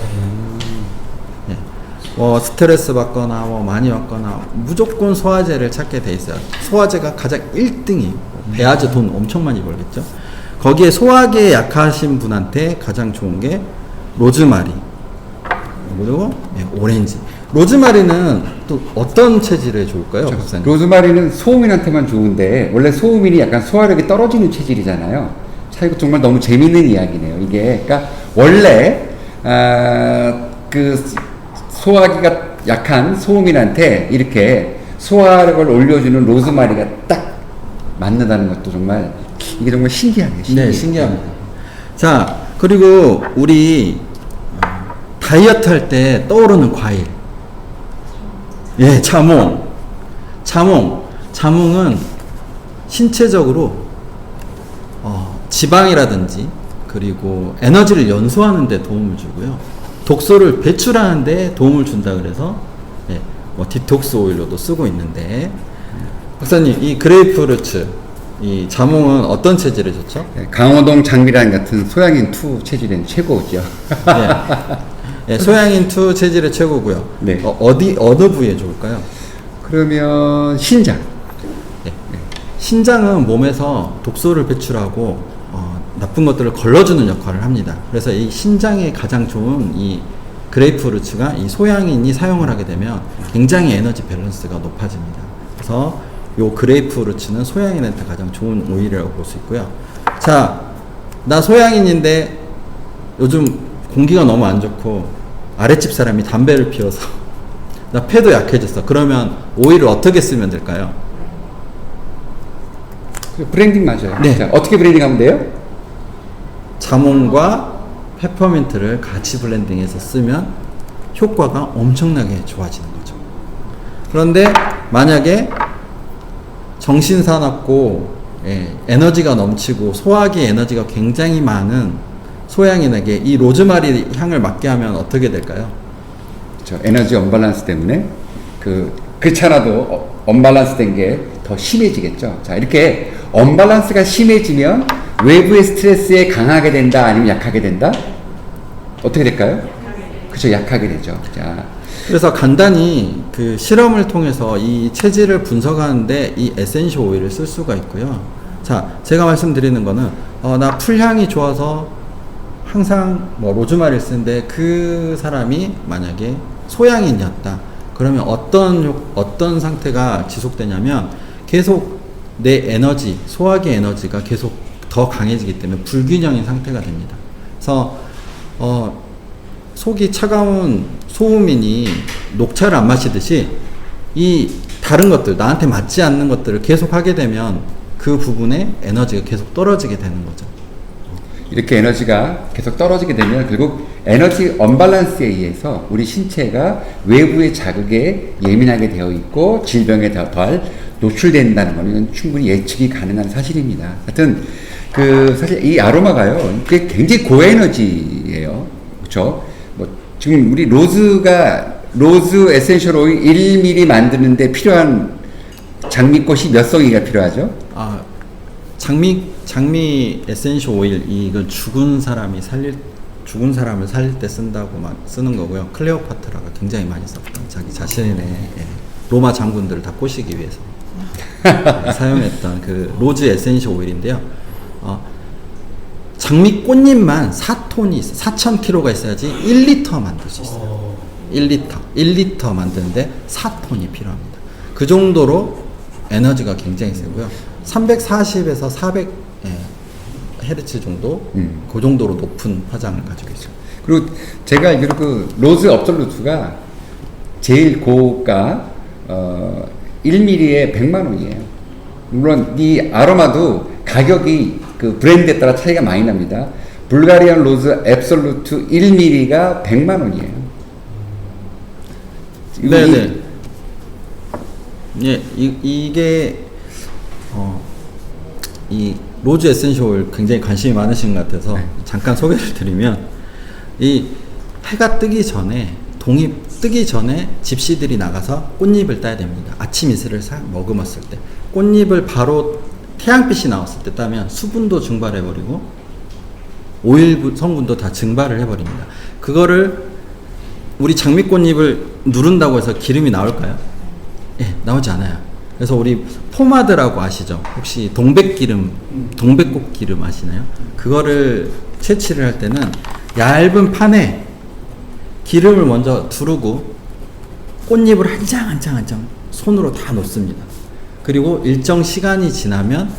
스트레스 받거나 많이 받거나 무조건 소화제를 찾게 돼 있어요. 소화제가 가장 1등이 배아제 돈 엄청 많이 벌겠죠. 거기에 소화기에 약하신 분한테 가장 좋은 게 로즈마리 그리고 오렌지. 로즈마리는 또 어떤 체질에 좋을까요, 박사님? 로즈마리는 소음인한테만 좋은데 원래 소음인이 약간 소화력이 떨어지는 체질이잖아요. 자, 이거 정말 너무 재밌는 이야기네요. 이게 그러니까 원래 그 소화기가 약한 소음인한테 이렇게 소화력을 올려주는 로즈마리가 딱 맞는다는 것도 정말 이게 정말 신기하네요. 네, 신기합니다. 자, 그리고 우리 다이어트 할 때 떠오르는 과일. 예, 자몽. 자몽은 신체적으로 지방이라든지 그리고 에너지를 연소하는 데 도움을 주고요. 독소를 배출하는 데 도움을 준다 그래서 디톡스 오일로도 쓰고 있는데, 박사님, 이 그레이프루트, 이 자몽은 어떤 체질에 좋죠? 강호동 장미란 같은 소양인 2 체질엔 최고죠. 소양인 2 체질의 최고고요. 네. 어느 부위에 좋을까요? 그러면 신장. 신장은 몸에서 독소를 배출하고 나쁜 것들을 걸러주는 역할을 합니다. 그래서 이 신장에 가장 좋은 이 그레이프루트가 이 소양인이 사용을 하게 되면 굉장히 에너지 밸런스가 높아집니다. 그래서 요 그레이프루트는 소양인한테 가장 좋은 오일이라고 볼 수 있고요. 자, 나 소양인인데 요즘 공기가 너무 안 좋고 아랫집 사람이 담배를 피워서 나 폐도 약해졌어. 그러면 오일을 어떻게 쓰면 될까요? 브랜딩 맞아요. 네. 자, 어떻게 브랜딩하면 돼요? 자몽과 페퍼민트를 같이 블렌딩해서 쓰면 효과가 엄청나게 좋아지는 거죠. 그런데 만약에 정신사납고 에너지가 넘치고 소화기 에너지가 굉장히 많은 소양인에게 이 로즈마리 향을 맡게 하면 어떻게 될까요? 그렇죠. 에너지 언밸런스 때문에 그렇지 않아도 언밸런스 된 게 더 심해지겠죠. 자, 이렇게 언밸런스가 심해지면 외부의 스트레스에 강하게 된다, 아니면 약하게 된다? 어떻게 될까요? 그렇죠. 약하게 되죠. 자, 그래서 간단히 그 실험을 통해서 이 체질을 분석하는데 이 에센셜 오일을 쓸 수가 있고요. 자, 제가 말씀드리는 거는 나 풀향이 좋아서 항상 로즈마리를 쓰는데 그 사람이 만약에 소양인이었다. 그러면 어떤 상태가 지속되냐면 계속 내 에너지, 소화기 에너지가 계속 더 강해지기 때문에 불균형인 상태가 됩니다. 그래서 속이 차가운 소음인이 녹차를 안 마시듯이 이 다른 것들, 나한테 맞지 않는 것들을 계속 하게 되면 그 부분에 에너지가 계속 떨어지게 되는 거죠. 이렇게 에너지가 계속 떨어지게 되면 결국 에너지 언밸런스에 의해서 우리 신체가 외부의 자극에 예민하게 되어 있고 질병에 더 노출된다는 것은 충분히 예측이 가능한 사실입니다. 하여튼 사실 이 아로마가요, 그게 굉장히 고에너지예요. 그렇죠? 지금 우리 로즈 에센셜 오일 1ml 만드는데 필요한 장미꽃이 몇 송이가 필요하죠? 장미 에센셜 오일, 이건 죽은 사람을 살릴 때 쓰는 거고요. 클레오파트라가 굉장히 많이 썼던 자기 자신의 로마 장군들을 다 꼬시기 위해서 사용했던 그 로즈 에센셜 오일인데요. 장미 꽃잎만 4,000kg가 있어야지 1리터 만들 수 있어요. 1리터 만드는데 4톤이 필요합니다. 그 정도로 에너지가 굉장히 세고요. 340에서 400 헤르츠 정도, 그 정도로 높은 화장을 가지고 있어요. 그리고 제가 알기로 로즈 업솔루트가 제일 고가 1ml에 100만 원이에요. 물론 이 아로마도 가격이 그 브랜드에 따라 차이가 많이 납니다. 불가리안 로즈 앱솔루트 1ml가 100만 원이에요. 네네. 이게 이 로즈 에센셜 오일 굉장히 관심이 많으신 것 같아서 잠깐 소개를 드리면, 이 해가 뜨기 전에 뜨기 전에 집시들이 나가서 꽃잎을 따야 됩니다. 아침 이슬을 머금었을 때 꽃잎을 바로 태양빛이 나왔을 때 따면 수분도 증발해버리고 오일 성분도 다 증발을 해버립니다. 그거를 우리 장미꽃잎을 누른다고 해서 기름이 나올까요? 예, 나오지 않아요. 그래서 우리 포마드라고 아시죠? 혹시 동백기름, 동백꽃 기름 아시나요? 그거를 채취를 할 때는 얇은 판에 기름을 먼저 두르고 꽃잎을 한 장 한 장 한 장 손으로 다 놓습니다. 그리고 일정 시간이 지나면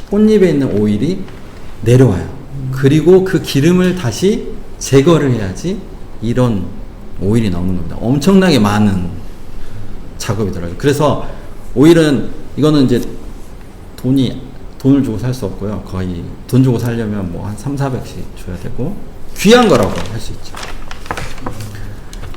꽃잎에 있는 오일이 내려와요. 그리고 그 기름을 다시 제거를 해야지 이런 오일이 나오는 겁니다. 엄청나게 많은 작업이 들어가요. 그래서 오일은 이거는 이제 돈을 주고 살 수 없고요. 거의 돈 주고 살려면 뭐 한 3,400씩 줘야 되고 귀한 거라고 할 수 있죠.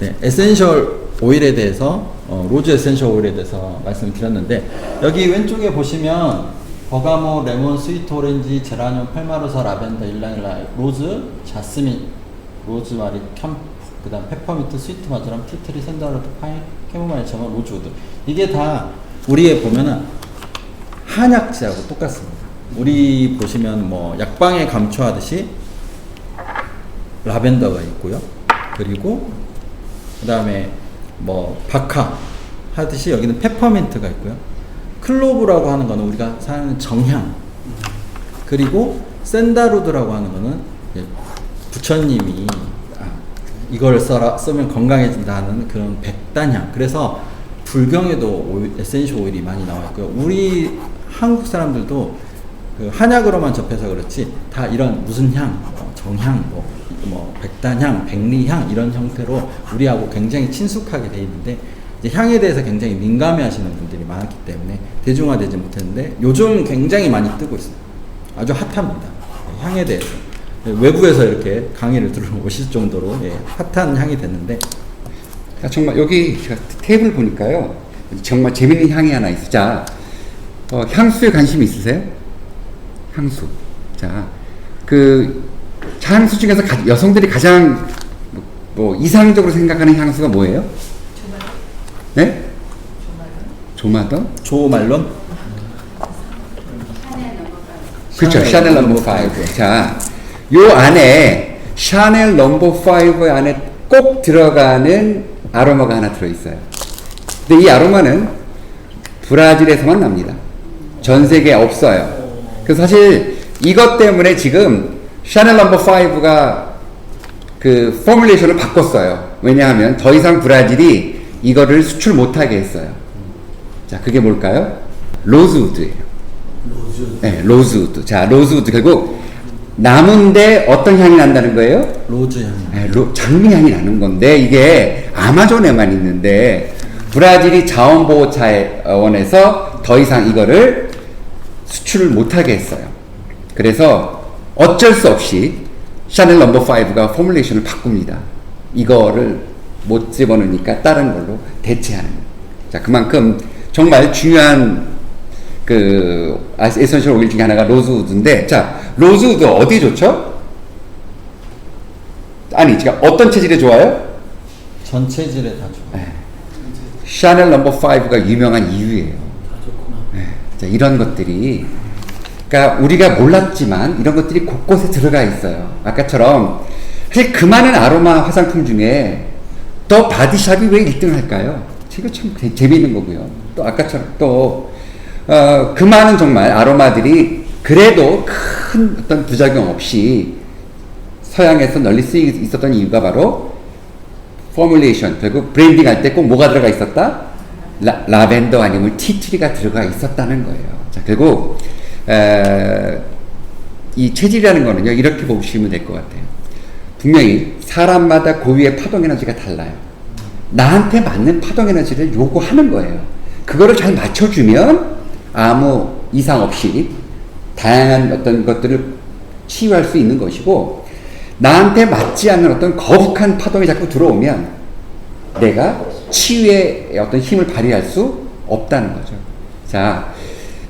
네, 에센셜 오일에 대해서 로즈 에센셜 오일에 대해서 말씀을 드렸는데 여기 왼쪽에 보시면 버가모, 레몬, 스위트 오렌지, 제라늄, 팔마르사, 라벤더, 일랑일라, 로즈, 자스민, 로즈마리, 캠프, 그 다음 페퍼민트, 스위트 마저람, 티트리, 샌달로드, 파인, 캐모마일, 저건 로즈우드. 이게 다 우리에 보면은 한약재하고 똑같습니다. 우리 보시면 뭐 약방에 감초하듯이 라벤더가 있고요. 그리고 그 다음에 뭐 박하 하듯이 여기는 페퍼민트가 있고요. 클로브라고 하는 거는 우리가 사용하는 정향. 그리고 샌다루드라고 하는 거는 부처님이 이걸 쓰면 건강해진다는 그런 백단향. 그래서 불경에도 에센셜 오일이 많이 나와 있고요. 우리 한국 사람들도 그 한약으로만 접해서 그렇지 다 이런 무슨 향, 정향, 뭐 백단향, 백리향 이런 형태로 우리하고 굉장히 친숙하게 돼 있는데 이제 향에 대해서 굉장히 민감해하시는 분들이 많았기 때문에 대중화되지 못했는데 요즘 굉장히 많이 뜨고 있어요. 아주 핫합니다. 향에 대해서 외부에서 이렇게 강의를 들어오실 정도로 핫한 향이 됐는데 정말 여기 제가 테이블 보니까요 정말 재밌는 향이 하나 있어. 자, 향수에 관심 있으세요? 향수. 자, 그 향수 중에서 여성들이 가장 뭐 이상적으로 생각하는 향수가 뭐예요? 네? 조마던? 조말론? 그렇죠. 샤넬 넘버 5. 자, 요 안에 샤넬 넘버 5 안에 꼭 들어가는 아로마가 하나 들어있어요. 근데 이 아로마는 브라질에서만 납니다. 전 세계에 없어요. 그래서 사실 이것 때문에 지금 샤넬 넘버 5가 그 포뮬레이션을 바꿨어요. 왜냐하면 더 이상 브라질이 이거를 수출 못하게 했어요. 자, 그게 뭘까요? 로즈우드예요. 로즈. 네, 로즈우드. 자, 로즈우드. 결국 나무인데 어떤 향이 난다는 거예요? 로즈 향. 네, 장미 향이 나는 건데 이게 아마존에만 있는데 브라질이 자원보호차원에서 더 이상 이거를 수출을 못하게 했어요. 그래서 어쩔 수 없이 샤넬 넘버 5가 포뮬레이션을 바꿉니다. 이거를 못 집어넣으니까 다른 걸로 대체하는. 자, 그만큼 정말 중요한 그 에센셜 오일 중에 하나가 로즈우드인데, 자, 로즈우드 어디 좋죠? 아니, 제가 어떤 체질에 좋아요? 전 체질에 다 좋아. 네. 샤넬 넘버 5가 유명한 이유예요. 네. 자, 이런 것들이 그러니까 우리가 몰랐지만 이런 것들이 곳곳에 들어가 있어요. 아까처럼 사실 그 많은 아로마 화장품 중에 더 바디샵이 왜 1등을 할까요? 이거 참 재미있는 거고요. 또 아까처럼 또 그 많은 정말 아로마들이 그래도 큰 어떤 부작용 없이 서양에서 널리 쓰이고 있었던 이유가 바로 포뮬레이션, 결국 브랜딩 할 때 꼭 뭐가 들어가 있었다? 라벤더 아니면 티트리가 들어가 있었다는 거예요. 자, 결국 이 체질이라는 거는요, 이렇게 보시면 될 것 같아요. 분명히 사람마다 고유의 파동 에너지가 달라요. 나한테 맞는 파동 에너지를 요구하는 거예요. 그거를 잘 맞춰주면 아무 이상 없이 다양한 어떤 것들을 치유할 수 있는 것이고, 나한테 맞지 않는 어떤 거북한 파동이 자꾸 들어오면 내가 치유의 어떤 힘을 발휘할 수 없다는 거죠. 자,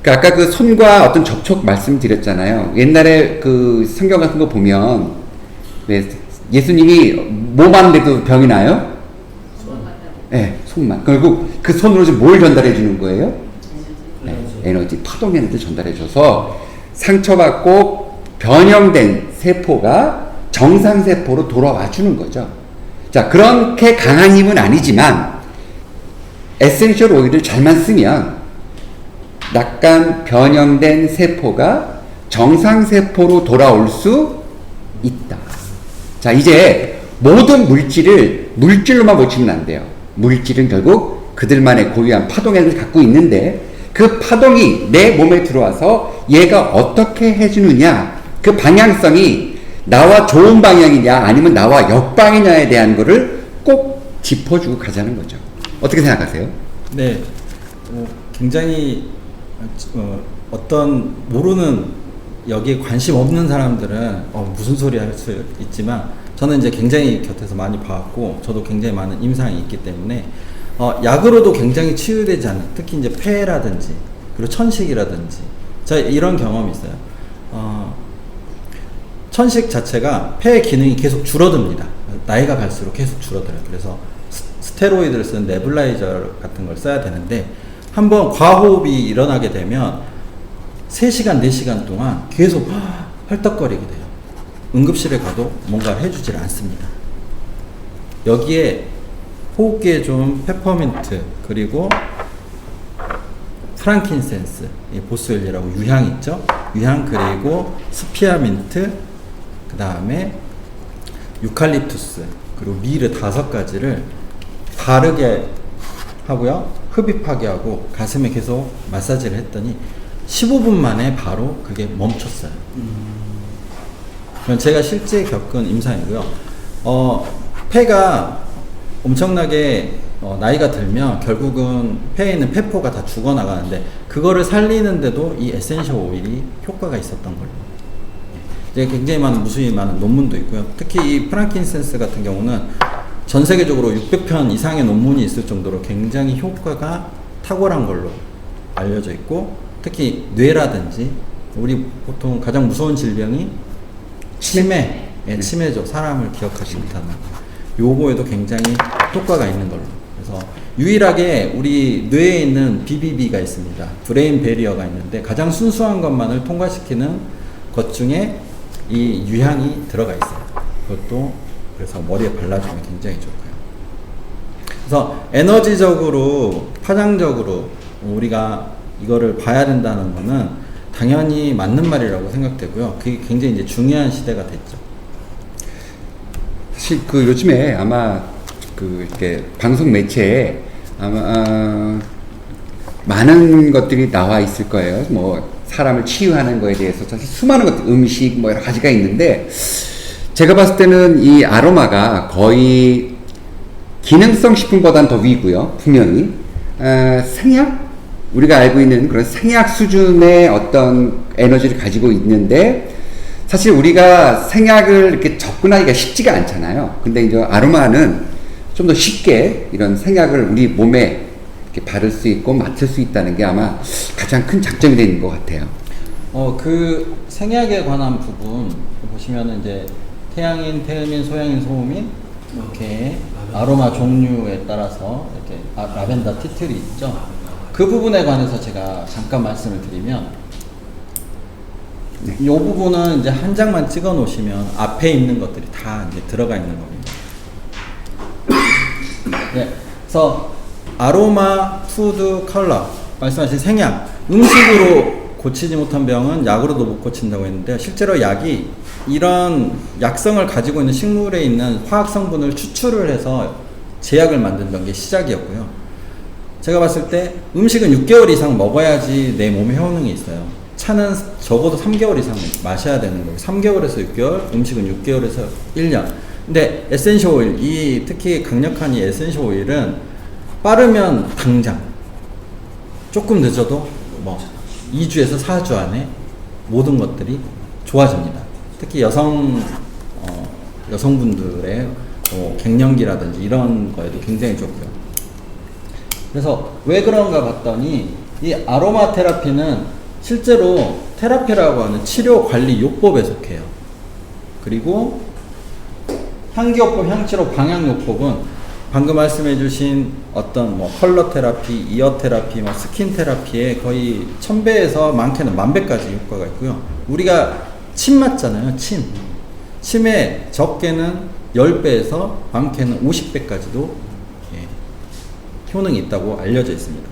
그러니까 아까 그 손과 어떤 접촉 말씀드렸잖아요. 옛날에 그 성경 같은 거 보면 왜 예수님이 뭐만 돼도 병이 나요? 네, 손만. 결국 그 손으로 지금 뭘 전달해 주는 거예요? 네, 에너지, 파동 에너지를 전달해 줘서 상처받고 변형된 세포가 정상세포로 돌아와 주는 거죠. 자, 그렇게 강한 힘은 아니지만 에센셜 오일을 잘만 쓰면 약간 변형된 세포가 정상세포로 돌아올 수 있다. 자, 이제 모든 물질을 물질로만 보시면 안 돼요. 물질은 결국 그들만의 고유한 파동력을 갖고 있는데 그 파동이 내 몸에 들어와서 얘가 어떻게 해주느냐, 그 방향성이 나와 좋은 방향이냐 아니면 나와 역방이냐에 대한 거를 꼭 짚어주고 가자는 거죠. 어떻게 생각하세요? 네, 굉장히 어떤 모르는 여기에 관심 없는 사람들은 무슨 소리 할 수 있지만 저는 이제 굉장히 곁에서 많이 봐왔고 저도 굉장히 많은 임상이 있기 때문에 약으로도 굉장히 치유되지 않는, 특히 이제 폐라든지 그리고 천식이라든지 제가 이런 경험이 있어요. 천식 자체가 폐의 기능이 계속 줄어듭니다. 나이가 갈수록 계속 줄어들어요. 그래서 스테로이드를 쓰는 네뷸라이저 같은 걸 써야 되는데 한번 과호흡이 일어나게 되면 3시간, 4시간 동안 계속 헐떡거리게 돼요. 응급실에 가도 뭔가를 해주질 않습니다. 여기에 호흡기에 좀 페퍼민트 그리고 프랑킨센스, 보스웰리라고 유향 있죠? 유향 그리고 스피아민트, 그 다음에 유칼립투스 그리고 미르 5가지를 바르게 하고요, 흡입하게 하고 가슴에 계속 마사지를 했더니 15분 만에 바로 그게 멈췄어요. 그건 제가 실제 겪은 임상이고요. 폐가 엄청나게 나이가 들면 결국은 폐에 있는 폐포가 다 죽어나가는데 그거를 살리는데도 이 에센셜 오일이 효과가 있었던 걸로. 이제 굉장히 무수히 많은 논문도 있고요. 특히 이 프랑킨센스 같은 경우는 전 세계적으로 600편 이상의 논문이 있을 정도로 굉장히 효과가 탁월한 걸로 알려져 있고, 특히 뇌라든지 우리 보통 가장 무서운 질병이 치매, 치매죠. 사람을 기억하지 못하는. 요거에도 굉장히 효과가 있는 걸로. 그래서 유일하게 우리 뇌에 있는 BBB가 있습니다. 브레인 베리어가 있는데 가장 순수한 것만을 통과시키는 것 중에 이 유향이 들어가 있어요. 그것도 그래서 머리에 발라주면 굉장히 좋고요. 그래서 에너지적으로, 파장적으로 우리가 이거를 봐야 된다는 거는 당연히 맞는 말이라고 생각되고요. 그게 굉장히 이제 중요한 시대가 됐죠. 사실 그 요즘에 아마 그 이렇게 방송 매체에 아마 많은 것들이 나와 있을 거예요. 뭐 사람을 치유하는 거에 대해서 사실 수많은 것들, 음식 뭐 여러 가지가 있는데 제가 봤을 때는 이 아로마가 거의 기능성 식품보다는 더 위고요. 분명히 생약, 우리가 알고 있는 그런 생약 수준의 어떤 에너지를 가지고 있는데 사실 우리가 생약을 이렇게 접근하기가 쉽지가 않잖아요. 근데 이제 아로마는 좀 더 쉽게 이런 생약을 우리 몸에 이렇게 바를 수 있고 맡을 수 있다는 게 아마 가장 큰 장점이 되는 것 같아요. 그 생약에 관한 부분 보시면은 이제 태양인, 태음인, 소양인, 소음인 이렇게 아로마 종류에 따라서 이렇게 라벤더 티틀이 있죠. 그 부분에 관해서 제가 잠깐 말씀을 드리면, 이 부분은 이제 한 장만 찍어 놓으시면 앞에 있는 것들이 다 이제 들어가 있는 겁니다. 네, 그래서 아로마, 푸드, 컬러, 말씀하신 생약, 음식으로 고치지 못한 병은 약으로도 못 고친다고 했는데 실제로 약이 이런 약성을 가지고 있는 식물에 있는 화학 성분을 추출을 해서 제약을 만든다는 게 시작이었고요. 제가 봤을 때 음식은 6개월 이상 먹어야지 내 몸에 효능이 있어요. 차는 적어도 3개월 이상 마셔야 되는 거예요. 3개월에서 6개월, 음식은 6개월에서 1년. 근데 에센셜 오일, 특히 강력한 이 에센셜 오일은 빠르면 당장, 조금 늦어도 뭐 2주에서 4주 안에 모든 것들이 좋아집니다. 특히 여성분들의 갱년기라든지 이런 거에도 굉장히 좋고요. 그래서 왜 그런가 봤더니 이 아로마 테라피는 실제로 테라피라고 하는 치료 관리 요법에 속해요. 그리고 향기요법, 향치료 방향요법은 방금 말씀해 주신 어떤 뭐 컬러 테라피, 이어 테라피, 뭐 스킨 테라피에 거의 1000배에서 많게는 10,000배까지 효과가 있고요. 우리가 침 맞잖아요. 침에 적게는 10배에서 많게는 50배까지도 예, 효능이 있다고 알려져 있습니다.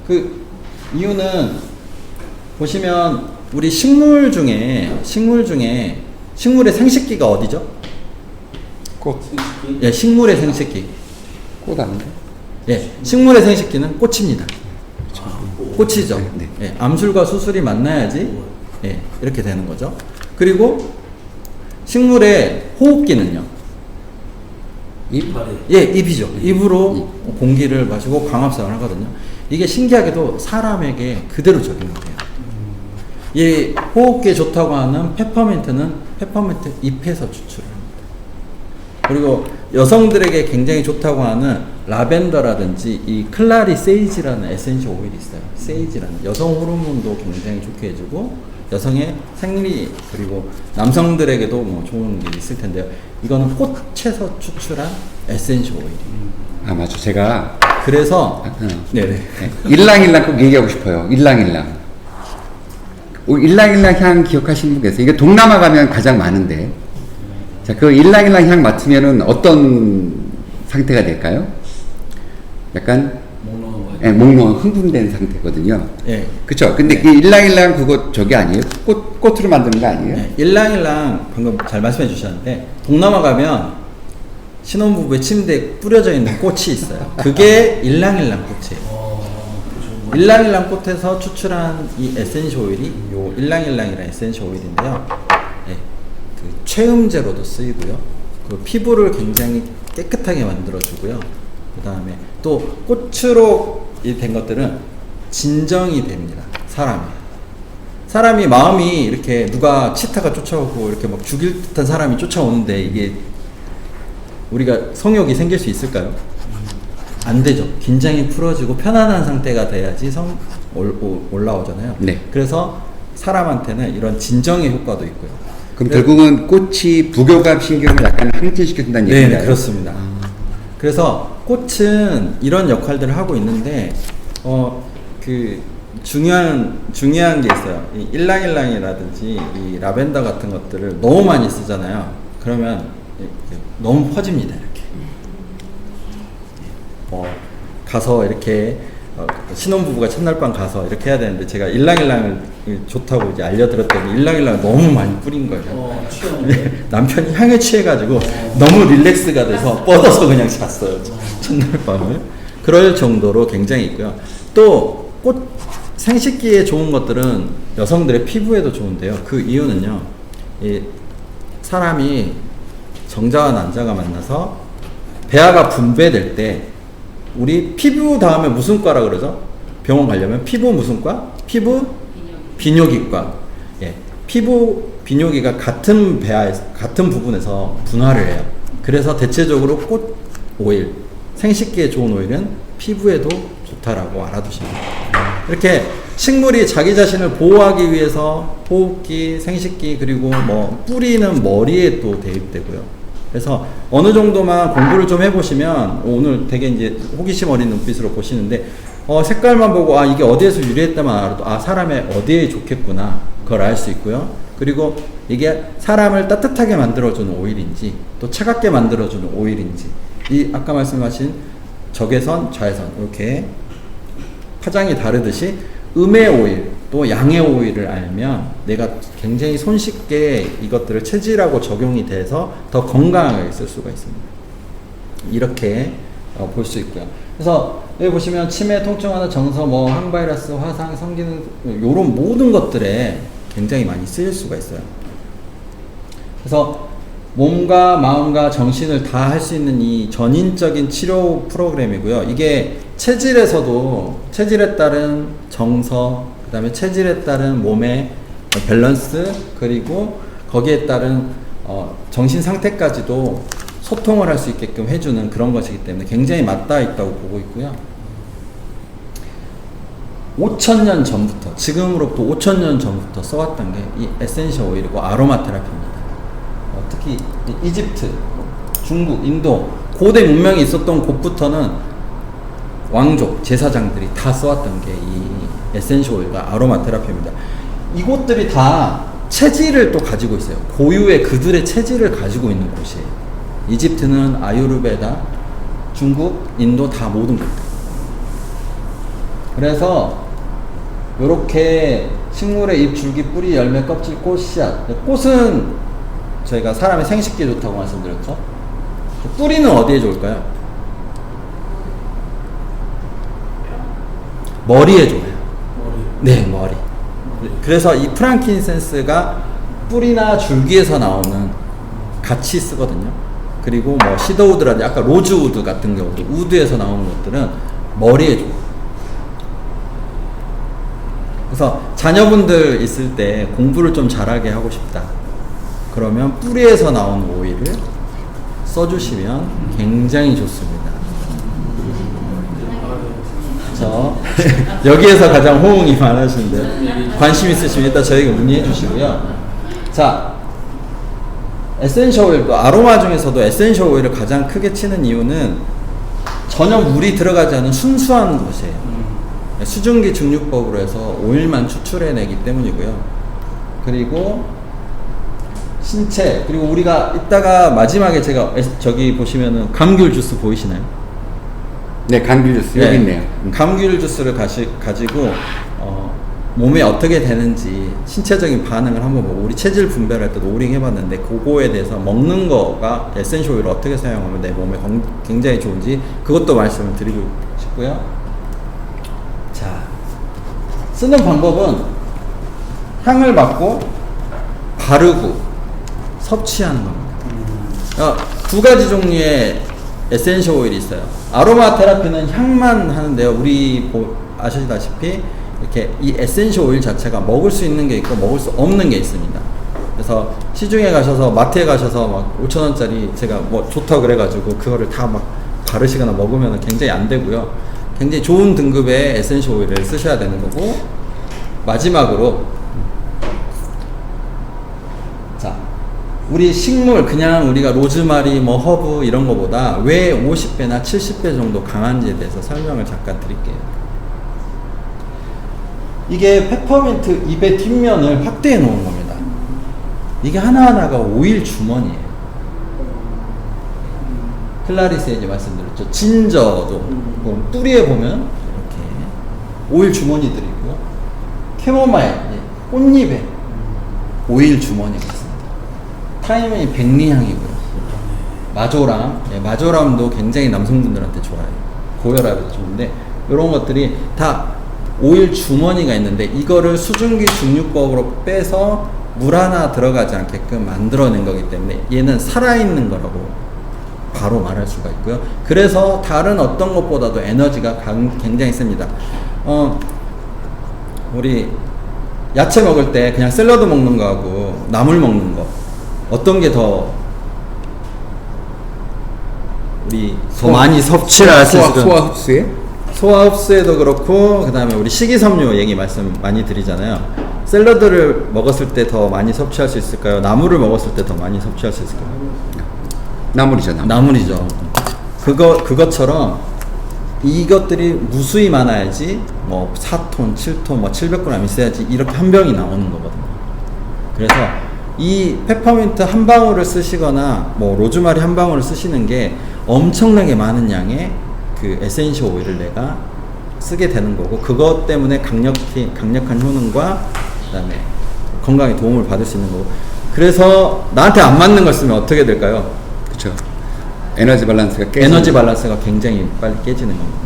그 이유는 보시면 우리 식물 중에 식물의 생식기가 어디죠? 꽃. 예, 식물의 생식기. 꽃 아닌가? 예, 식물의 생식기는 꽃입니다. 꽃이죠. 네. 예, 암술과 수술이 만나야지 예, 이렇게 되는 거죠. 그리고 식물의 호흡기는요. 잎? 예, 잎이죠. 잎으로 공기를 마시고 광합성을 하거든요. 이게 신기하게도 사람에게 그대로 적용이 돼요. 이 호흡기에 좋다고 하는 페퍼민트는 페퍼민트 잎에서 추출을 합니다. 그리고 여성들에게 굉장히 좋다고 하는 라벤더라든지 이 클라리 세이지라는 에센셜 오일이 있어요. 세이지라는 여성 호르몬도 굉장히 좋게 해주고 여성의 생리 그리고 남성들에게도 뭐 좋은 게 있을 텐데요. 이거는 꽃에서 추출한 에센셜 오일이에요. 아, 맞아. 제가 그래서 네네. 네, 일랑일랑 꼭 얘기하고 싶어요. 일랑일랑. 일랑일랑 향 기억하시는 분 계세요? 이게 동남아 가면 가장 많은데. 자, 그 일랑일랑 향 맡으면은 어떤 상태가 될까요? 약간 몽롱한 흥분된 상태거든요. 예. 그쵸? 근데 이 일랑일랑 그거 저기 아니에요? 꽃으로 만드는 거 아니에요? 네, 일랑일랑 방금 잘 말씀해 주셨는데 동남아 가면 신혼부부의 침대에 뿌려져 있는 꽃이 있어요. 그게 일랑일랑 꽃이에요. 일랑일랑 꽃에서 추출한 이 에센셜 오일이 요 일랑일랑이라는 에센셜 오일인데요. 예, 그 최음제로도 쓰이고요. 그 피부를 굉장히 깨끗하게 만들어주고요. 그 다음에 또 꽃으로 된 것들은 진정이 됩니다. 사람이 마음이 이렇게 누가 치타가 쫓아오고 이렇게 막 죽일 듯한 사람이 쫓아오는데 이게 우리가 성욕이 생길 수 있을까요? 안 되죠. 긴장이 풀어지고 편안한 상태가 돼야지 올라오잖아요. 네. 그래서 사람한테는 이런 진정의 효과도 있고요. 그럼 결국은 꽃이 부교감 신경을 약간 항진시켜준다는 네, 얘기인가요? 네, 그렇습니다. 그래서 꽃은 이런 역할들을 하고 있는데 그 중요한 게 있어요. 이 일랑일랑이라든지 이 라벤더 같은 것들을 너무 많이 쓰잖아요. 그러면 너무 퍼집니다. 이렇게 가서 이렇게 신혼부부가 첫날 밤 가서 이렇게 해야 되는데 제가 일랑일랑을 좋다고 이제 알려드렸더니 일랑일랑을 너무 많이 뿌린 거예요. 남편이 향에 취해가지고 너무 릴렉스가 돼서 뻗어서 그냥 잤어요. 첫날 밤을. 그럴 정도로 굉장히 있고요. 또 꽃 생식기에 좋은 것들은 여성들의 피부에도 좋은데요. 그 이유는요. 이 사람이 정자와 난자가 만나서 배아가 분배될 때 우리 피부 다음에 무슨 과라 그러죠? 병원 가려면 피부 무슨 과? 피부 비뇨기과. 예, 피부 비뇨기가 같은 배아에서 같은 부분에서 분화를 해요. 그래서 대체적으로 꽃 오일, 생식기에 좋은 오일은 피부에도 좋다라고 알아두시면 돼요. 이렇게 식물이 자기 자신을 보호하기 위해서 호흡기, 생식기 그리고 뭐 뿌리는 머리에 또 대입되고요. 그래서 어느 정도만 공부를 좀 해보시면 오늘 되게 이제 호기심 어린 눈빛으로 보시는데 색깔만 보고 이게 어디에서 유래했다만 알아도 사람의 어디에 좋겠구나 그걸 알 수 있고요. 그리고 이게 사람을 따뜻하게 만들어주는 오일인지 또 차갑게 만들어주는 오일인지 이 아까 말씀하신 적외선, 자외선 이렇게 파장이 다르듯이 음의 오일 또 양의 오일을 알면 내가 굉장히 손쉽게 이것들을 체질하고 적용이 돼서 더 건강하게 쓸 수가 있습니다. 이렇게 볼 수 있고요. 그래서 여기 보시면 치매, 통증, 정서, 뭐 항바이러스, 화상, 성기능 이런 모든 것들에 굉장히 많이 쓰일 수가 있어요. 그래서 몸과 마음과 정신을 다 할 수 있는 이 전인적인 치료 프로그램이고요. 이게 체질에서도 체질에 따른 정서, 그 다음에 체질에 따른 몸의 밸런스, 그리고 거기에 따른 정신 상태까지도 소통을 할 수 있게끔 해주는 그런 것이기 때문에 굉장히 맞닿아 있다고 보고 있고요. 5,000년 전부터, 지금으로부터 5,000년 전부터 써왔던 게 이 에센셜 오일이고 아로마 테라피입니다. 특히 이집트, 중국, 인도 고대 문명이 있었던 곳부터는 왕족, 제사장들이 다 써왔던 게 이 에센셜 오일과 아로마 테라피입니다. 이곳들이 다 체질을 또 가지고 있어요. 고유의 그들의 체질을 가지고 있는 곳이에요. 이집트는 아유르베다, 중국, 인도 다 모든 곳. 그래서 이렇게 식물의 잎, 줄기, 뿌리, 열매, 껍질, 꽃, 씨앗. 꽃은 저희가 사람의 생식기에 좋다고 말씀드렸죠. 뿌리는 어디에 좋을까요? 머리에 좋아요. 네, 머리. 그래서 이 프랑킨센스가 뿌리나 줄기에서 나오는 같이 쓰거든요. 그리고 뭐 시더우드라든지 아까 로즈우드 같은 경우도 우드에서 나오는 것들은 머리에 좋아요. 그래서 자녀분들 있을 때 공부를 좀 잘하게 하고 싶다. 그러면 뿌리에서 나온 오일을 써주시면 굉장히 좋습니다. 그렇죠? 여기에서 가장 호응이 많으신데 관심 있으시면 일단 저에게 문의해 주시고요. 자, 에센셜 오일, 또 아로마 중에서도 에센셜 오일을 가장 크게 치는 이유는 전혀 물이 들어가지 않은 순수한 곳이에요. 수증기 증류법으로 해서 오일만 추출해내기 때문이고요. 그리고 신체, 그리고 우리가 이따가 마지막에 제가 저기 보시면은 감귤 주스 보이시나요? 네, 감귤 주스 여기 있네요. 감귤 주스를 가지고 몸에 어떻게 되는지 신체적인 반응을 한번 보고, 우리 체질 분별할 때도 오링 해봤는데 그거에 대해서 먹는 거가 에센셜 오일을 어떻게 사용하면 내 몸에 굉장히 좋은지 그것도 말씀을 드리고 싶고요. 자, 쓰는 방법은 향을 맡고 바르고 섭취하는 겁니다. 두 가지 종류의 에센셜 오일이 있어요. 아로마 테라피는 향만 하는데요. 우리 아시다시피 이렇게 이 에센셜 오일 자체가 먹을 수 있는 게 있고 먹을 수 없는 게 있습니다. 그래서 시중에 가셔서 마트에 가셔서 막 5,000원짜리 제가 뭐 좋다 그래가지고 그거를 다 막 바르시거나 먹으면 굉장히 안 되고요. 굉장히 좋은 등급의 에센셜 오일을 쓰셔야 되는 거고, 마지막으로 자, 우리 식물 그냥 우리가 로즈마리 뭐 허브 이런 거보다 왜 50배나 70배 정도 강한지에 대해서 설명을 잠깐 드릴게요. 이게 페퍼민트 잎의 뒷면을 확대해 놓은 겁니다. 이게 하나하나가 오일 주머니예요. 클라리스에 이제 말씀드렸죠. 진저도 뿌리에 보면 이렇게 오일 주머니들이 있고요. 캐모마일, 꽃잎에 오일 주머니가 있습니다. 타임이 백리향이고요. 마조람, 마조람도 굉장히 남성분들한테 좋아요. 고혈압에 좋은데 이런 것들이 다 오일 주머니가 있는데 이거를 수증기 증류법으로 빼서 물 하나 들어가지 않게끔 만들어낸 거기 때문에 얘는 살아있는 거라고 바로 말할 수가 있고요. 그래서 다른 어떤 것보다도 에너지가 굉장히 셉니다. 우리 야채 먹을 때 그냥 샐러드 먹는 거하고 나물 먹는 거 어떤 게 더 우리 더 많이 섭취를 할 수 있을까요? 소화 흡수에? 소화 흡수에도 그렇고, 그 다음에 우리 식이섬유 얘기 말씀 많이 드리잖아요. 샐러드를 먹었을 때 더 많이 섭취할 수 있을까요? 나물을 먹었을 때 더 많이 섭취할 수 있을까요? 나물이죠, 나물. 나물이죠. 그것처럼 이것들이 무수히 많아야지 뭐 4톤, 7톤, 뭐 700g 있어야지 이렇게 한 병이 나오는 거거든요. 그래서 이 페퍼민트 한 방울을 쓰시거나 뭐 로즈마리 한 방울을 쓰시는 게 엄청나게 많은 양의 그 에센셜 오일을 내가 쓰게 되는 거고, 그것 때문에 강력한 효능과 그다음에 건강에 도움을 받을 수 있는 거고. 그래서 나한테 안 맞는 걸 쓰면 어떻게 될까요? 그렇죠. 에너지 밸런스가 에너지 밸런스가 굉장히 빨리 깨지는 겁니다.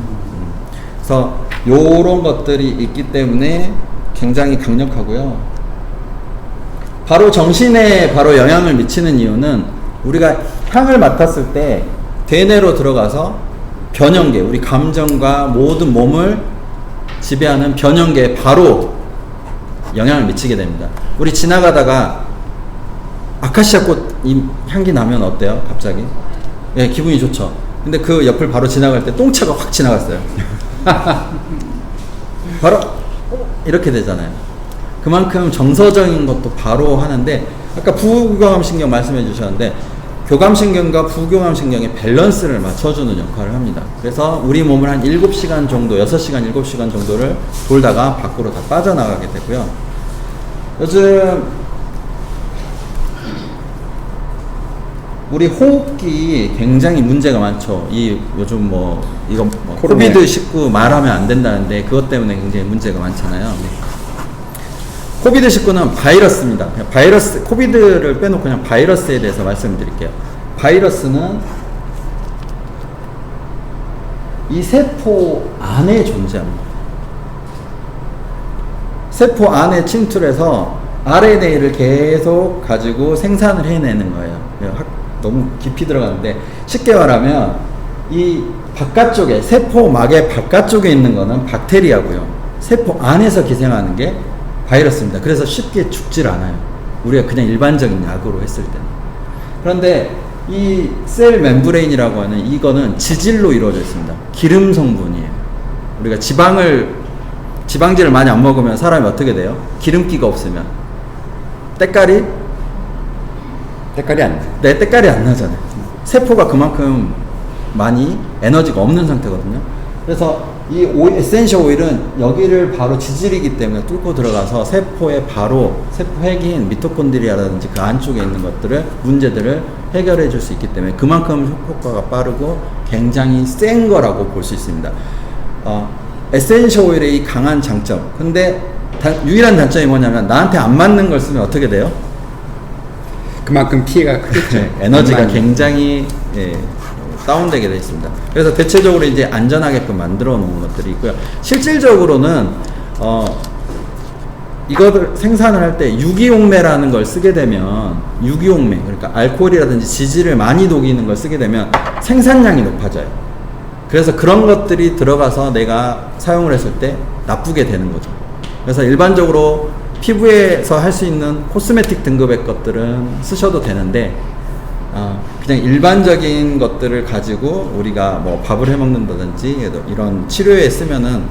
그래서 요런 것들이 있기 때문에 굉장히 강력하고요. 바로 정신에 바로 영향을 미치는 이유는 우리가 향을 맡았을 때 대뇌로 들어가서 변형계, 우리 감정과 모든 몸을 지배하는 변형계에 바로 영향을 미치게 됩니다. 우리 지나가다가 아카시아 꽃 향기 나면 어때요? 갑자기? 예, 기분이 좋죠. 근데 그 옆을 바로 지나갈 때 똥차가 확 지나갔어요. 바로 이렇게 되잖아요. 그만큼 정서적인 것도 바로 하는데, 아까 부교감신경 말씀해 주셨는데 교감신경과 부교감신경의 밸런스를 맞춰주는 역할을 합니다. 그래서 우리 몸을 한 7시간 정도, 6시간, 7시간 정도를 돌다가 밖으로 다 빠져나가게 되고요. 요즘 우리 호흡기 굉장히 문제가 많죠. 이 요즘 뭐 이거 뭐 코로나. 코비드19 말하면 안 된다는데 그것 때문에 굉장히 문제가 많잖아요. 코비드19는 바이러스입니다. 그냥 바이러스, 코비드를 빼놓고 그냥 바이러스에 대해서 말씀드릴게요. 바이러스는 이 세포 안에 존재합니다. 세포 안에 침투해서 RNA를 계속 가지고 생산을 해내는 거예요. 너무 깊이 들어가는데 쉽게 말하면 이 바깥쪽에 세포막의 바깥쪽에 있는 거는 박테리아고요. 세포 안에서 기생하는 게 바이러스입니다. 그래서 쉽게 죽질 않아요. 우리가 그냥 일반적인 약으로 했을 때는. 그런데 이 셀 멤브레인이라고 하는 이거는 지질로 이루어져 있습니다. 기름 성분이에요. 우리가 지방질을 많이 안 먹으면 사람이 어떻게 돼요? 기름기가 없으면 때깔이 색깔이 안 돼. 네, 때깔이 안 나잖아요. 세포가 그만큼 많이 에너지가 없는 상태거든요. 그래서 이 에센셜 오일은 여기를 바로 지질이기 때문에 뚫고 들어가서 세포에 바로 세포 핵인 미토콘드리아라든지 그 안쪽에 있는 것들을 문제들을 해결해 줄 수 있기 때문에 그만큼 효과가 빠르고 굉장히 센 거라고 볼 수 있습니다. 에센셜 오일의 이 강한 장점. 근데 유일한 단점이 뭐냐면 나한테 안 맞는 걸 쓰면 어떻게 돼요? 그만큼 피해가 크겠죠. 에너지가 안 맞는. 굉장히 다운되게 되어 있습니다. 그래서 대체적으로 이제 안전하게끔 만들어 놓은 것들이 있고요. 실질적으로는 이거를 생산을 할 때 유기용매라는 걸 쓰게 되면 유기용매, 그러니까 알코올이라든지 지질을 많이 녹이는 걸 쓰게 되면 생산량이 높아져요. 그래서 그런 것들이 들어가서 내가 사용을 했을 때 나쁘게 되는 거죠. 그래서 일반적으로 피부에서 할 수 있는 코스메틱 등급의 것들은 쓰셔도 되는데 그냥 일반적인 것들을 가지고 우리가 뭐 밥을 해 먹는다든지 이런 치료에 쓰면은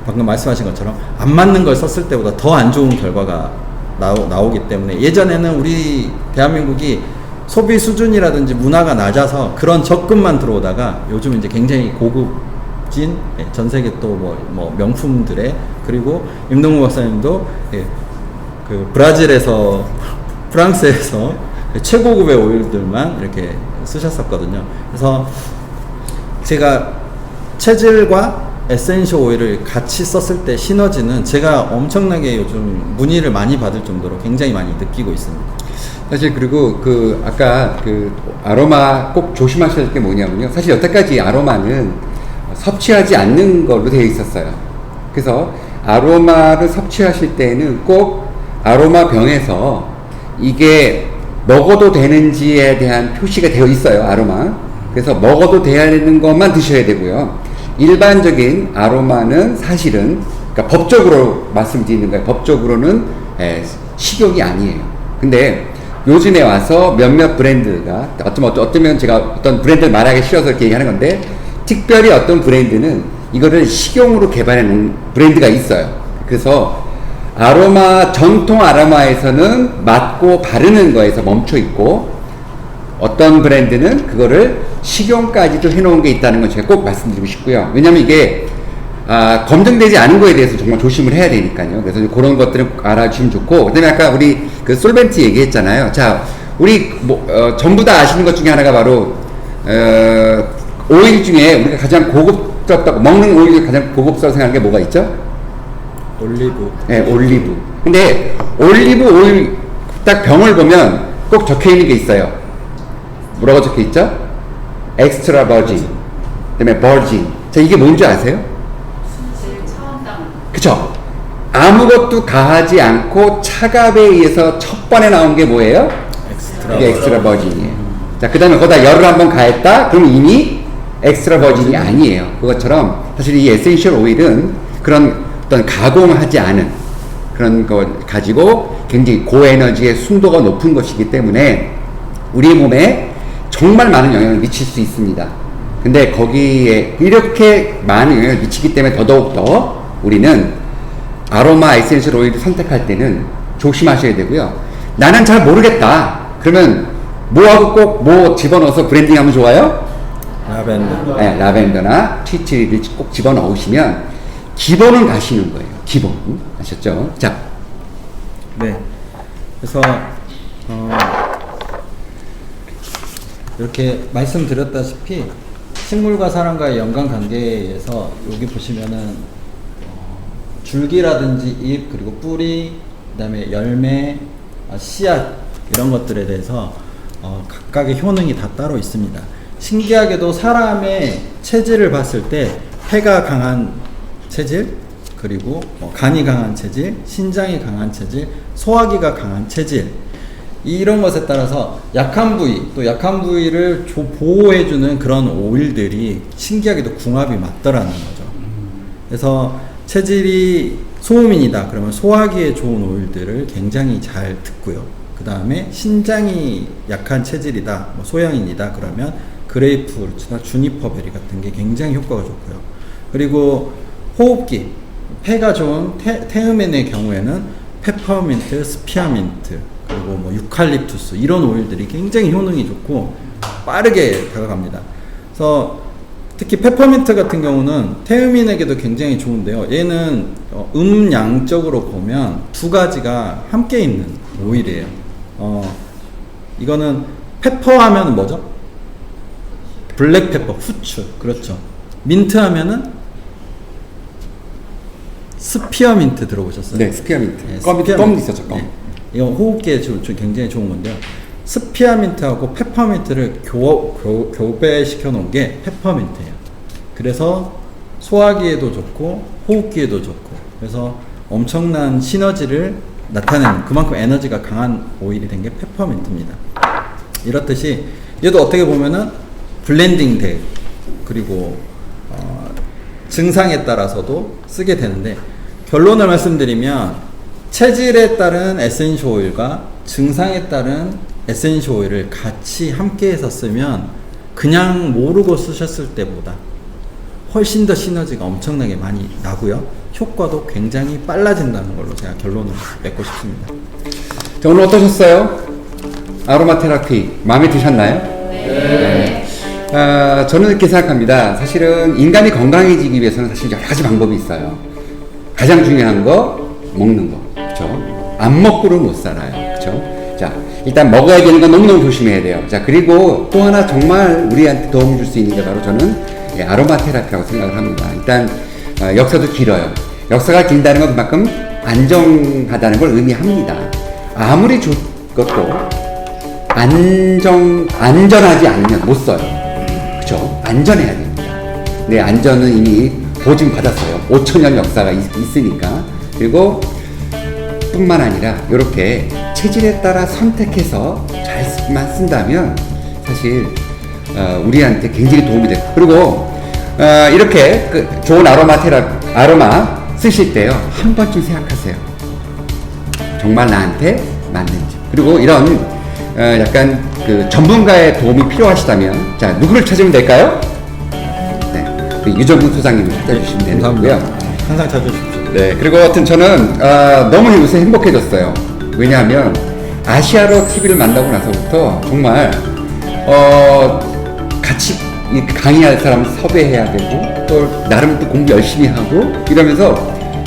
방금 말씀하신 것처럼 안 맞는 걸 썼을 때보다 더 안 좋은 결과가 나오기 때문에 예전에는 우리 대한민국이 소비 수준이라든지 문화가 낮아서 그런 접근만 들어오다가 요즘 이제 굉장히 고급진 전 세계 또 뭐 명품들의 그리고 임동무 박사님도 그 브라질에서 프랑스에서 최고급의 오일들만 이렇게 쓰셨었거든요. 그래서 제가 체질과 에센셜 오일을 같이 썼을 때 시너지는 제가 엄청나게 요즘 문의를 많이 받을 정도로 굉장히 많이 느끼고 있습니다. 사실 그리고 그 아까 그 아로마 꼭 조심하셔야 될 게 뭐냐면요. 사실 여태까지 아로마는 섭취하지 않는 걸로 되어 있었어요. 그래서 아로마를 섭취하실 때는 꼭 아로마 병에서 이게 먹어도 되는지에 대한 표시가 되어 있어요. 아로마. 그래서 먹어도 돼야 되는 것만 드셔야 되고요. 일반적인 아로마는 사실은 그러니까 법적으로 말씀드리는 거예요. 법적으로는 식용이 아니에요. 근데 요즘에 와서 몇몇 브랜드가 어쩌면 제가 어떤 브랜드를 말하기 싫어서 이렇게 얘기하는 건데 특별히 어떤 브랜드는 이거를 식용으로 개발해 놓은 브랜드가 있어요. 그래서 아로마 전통 아로마에서는 맡고 바르는 거에서 멈춰 있고 어떤 브랜드는 그거를 식용까지도 해놓은 게 있다는 건 제가 꼭 말씀드리고 싶고요. 왜냐면 이게 검증되지 않은 거에 대해서 정말 조심을 해야 되니까요. 그래서 그런 것들은 알아주시면 좋고, 그다음에 아까 우리 그 솔벤트 얘기했잖아요. 자, 우리 전부 다 아시는 것 중에 하나가 바로 오일 중에 우리가 가장 고급스럽다고 먹는 오일 중에 가장 고급스럽다고 생각하는 게 뭐가 있죠? 올리브. 네, 올리브. 근데 올리브 오일 딱 병을 보면 꼭 적혀 있는 게 있어요. 뭐라고 적혀 있죠? 엑스트라 버진. 그다음에 버진. 자, 이게 뭔지 아세요? 그쵸? 아무것도 가하지 않고 차갑에 의해서 첫 번에 나온 게 뭐예요? 이게 엑스트라 버진이에요. 자, 그 다음에 거기다 열을 한번 가했다? 그럼 이미 엑스트라 버진이 아니에요. 그것처럼 사실 이 에센셜 오일은 그런 어떤 가공하지 않은 그런 걸 가지고 굉장히 고에너지의 순도가 높은 것이기 때문에 우리 몸에 정말 많은 영향을 미칠 수 있습니다. 근데 거기에 이렇게 많은 영향을 미치기 때문에 더더욱 우리는 아로마 에센셜 오일을 선택할 때는 조심하셔야 되고요. 나는 잘 모르겠다. 그러면 뭐하고 꼭 뭐 집어넣어서 브랜딩하면 좋아요? 라벤더. 네, 라벤더나 티트리를 꼭 집어넣으시면 기본은 가시는 거예요. 기본. 아셨죠? 자. 네. 그래서 이렇게 말씀드렸다시피 식물과 사람과의 연관 관계에서 여기 보시면은 줄기라든지 잎 그리고 뿌리 그다음에 열매 씨앗 이런 것들에 대해서 각각의 효능이 다 따로 있습니다. 신기하게도 사람의 체질을 봤을 때 폐가 강한 체질 그리고 간이 강한 체질, 신장이 강한 체질, 소화기가 강한 체질 이런 것에 따라서 약한 부위 또 약한 부위를 보호해주는 그런 오일들이 신기하게도 궁합이 맞더라는 거죠. 그래서 체질이 소음인이다 그러면 소화기에 좋은 오일들을 굉장히 잘 듣고요. 그 다음에 신장이 약한 체질이다 뭐 소양인이다 그러면 그레이프루트나 주니퍼베리 같은 게 굉장히 효과가 좋고요. 그리고 호흡기 폐가 좋은 테우민의 경우에는 페퍼민트, 스피아민트 그리고 뭐 유칼립투스 이런 오일들이 굉장히 효능이 좋고 빠르게 다가갑니다. 그래서 특히 페퍼민트 같은 경우는 테우민에게도 굉장히 좋은데요. 얘는 음양적으로 보면 두 가지가 함께 있는 오일이에요. 이거는 페퍼 하면 뭐죠? 블랙페퍼, 후추. 그렇죠. 민트 하면은 스피어민트 들어보셨어요? 네, 스피어민트. 네, 껌 있었죠, 껌. 네. 이건 호흡기에 굉장히 좋은 건데요. 스피어민트하고 페퍼민트를 교배시켜 놓은 게 페퍼민트예요. 그래서 소화기에도 좋고 호흡기에도 좋고 그래서 엄청난 시너지를 나타내는 그만큼 에너지가 강한 오일이 된 게 페퍼민트입니다. 이렇듯이 얘도 어떻게 보면은 블렌딩 돼 그리고 증상에 따라서도 쓰게 되는데 결론을 말씀드리면 체질에 따른 에센셜 오일과 증상에 따른 에센셜 오일을 같이 함께해서 쓰면 그냥 모르고 쓰셨을 때보다 훨씬 더 시너지가 엄청나게 많이 나고요. 효과도 굉장히 빨라진다는 걸로 제가 결론을 맺고 싶습니다. 자, 오늘 어떠셨어요? 아로마 테라피 마음에 드셨나요? 네. 저는 이렇게 생각합니다. 사실은 인간이 건강해지기 위해서는 사실 여러 가지 방법이 있어요. 가장 중요한 거 먹는 거, 그렇죠? 안 먹고는 못 살아요, 그렇죠? 자, 일단 먹어야 되는 건 너무너무 조심해야 돼요. 자, 그리고 또 하나 정말 우리한테 도움을 줄 수 있는 게 바로 저는 아로마 테라피라고 생각을 합니다. 일단 역사도 길어요. 역사가 길다는 건 그만큼 안정하다는 걸 의미합니다. 아무리 좋것도 안전하지 않으면 못 써요. 그렇죠? 안전해야 됩니다. 네, 안전은 이미 보증받았어요. 5,000년 역사가 있으니까. 그리고 뿐만 아니라 이렇게 체질에 따라 선택해서 잘만 쓴다면 사실 우리한테 굉장히 도움이 돼요. 그리고 이렇게 좋은 아로마 쓰실 때요 한 번쯤 생각하세요. 정말 나한테 맞는지. 그리고 이런 약간 그 전문가의 도움이 필요하시다면 자 누구를 찾으면 될까요? 네, 그 유정근 소장님을 찾아주시면 되는 거고요. 항상 찾아주십시오. 네, 그리고 하여튼 저는 너무 요새 행복해졌어요. 왜냐하면 아시아로 TV를 만나고 나서부터 정말 같이 강의할 사람 섭외해야 되고 또 나름 또 공부 열심히 하고 이러면서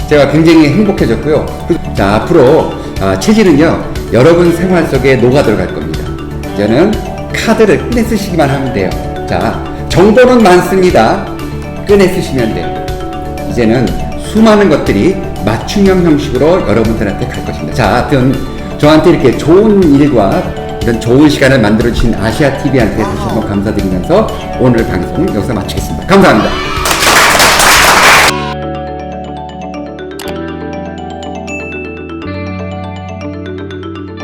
제가 굉장히 행복해졌고요. 자, 앞으로 체질은요 여러분 생활 속에 녹아 들어갈 겁니다. 이제는 카드를 꺼내 쓰시기만 하면 돼요. 자, 정보는 많습니다. 꺼내 쓰시면 돼요. 이제는 수많은 것들이 맞춤형 형식으로 여러분들한테 갈 것입니다. 자, 하여튼 저한테 이렇게 좋은 일과 이런 좋은 시간을 만들어주신 아시아TV한테 다시 한번 감사드리면서 오늘 방송 여기서 마치겠습니다. 감사합니다.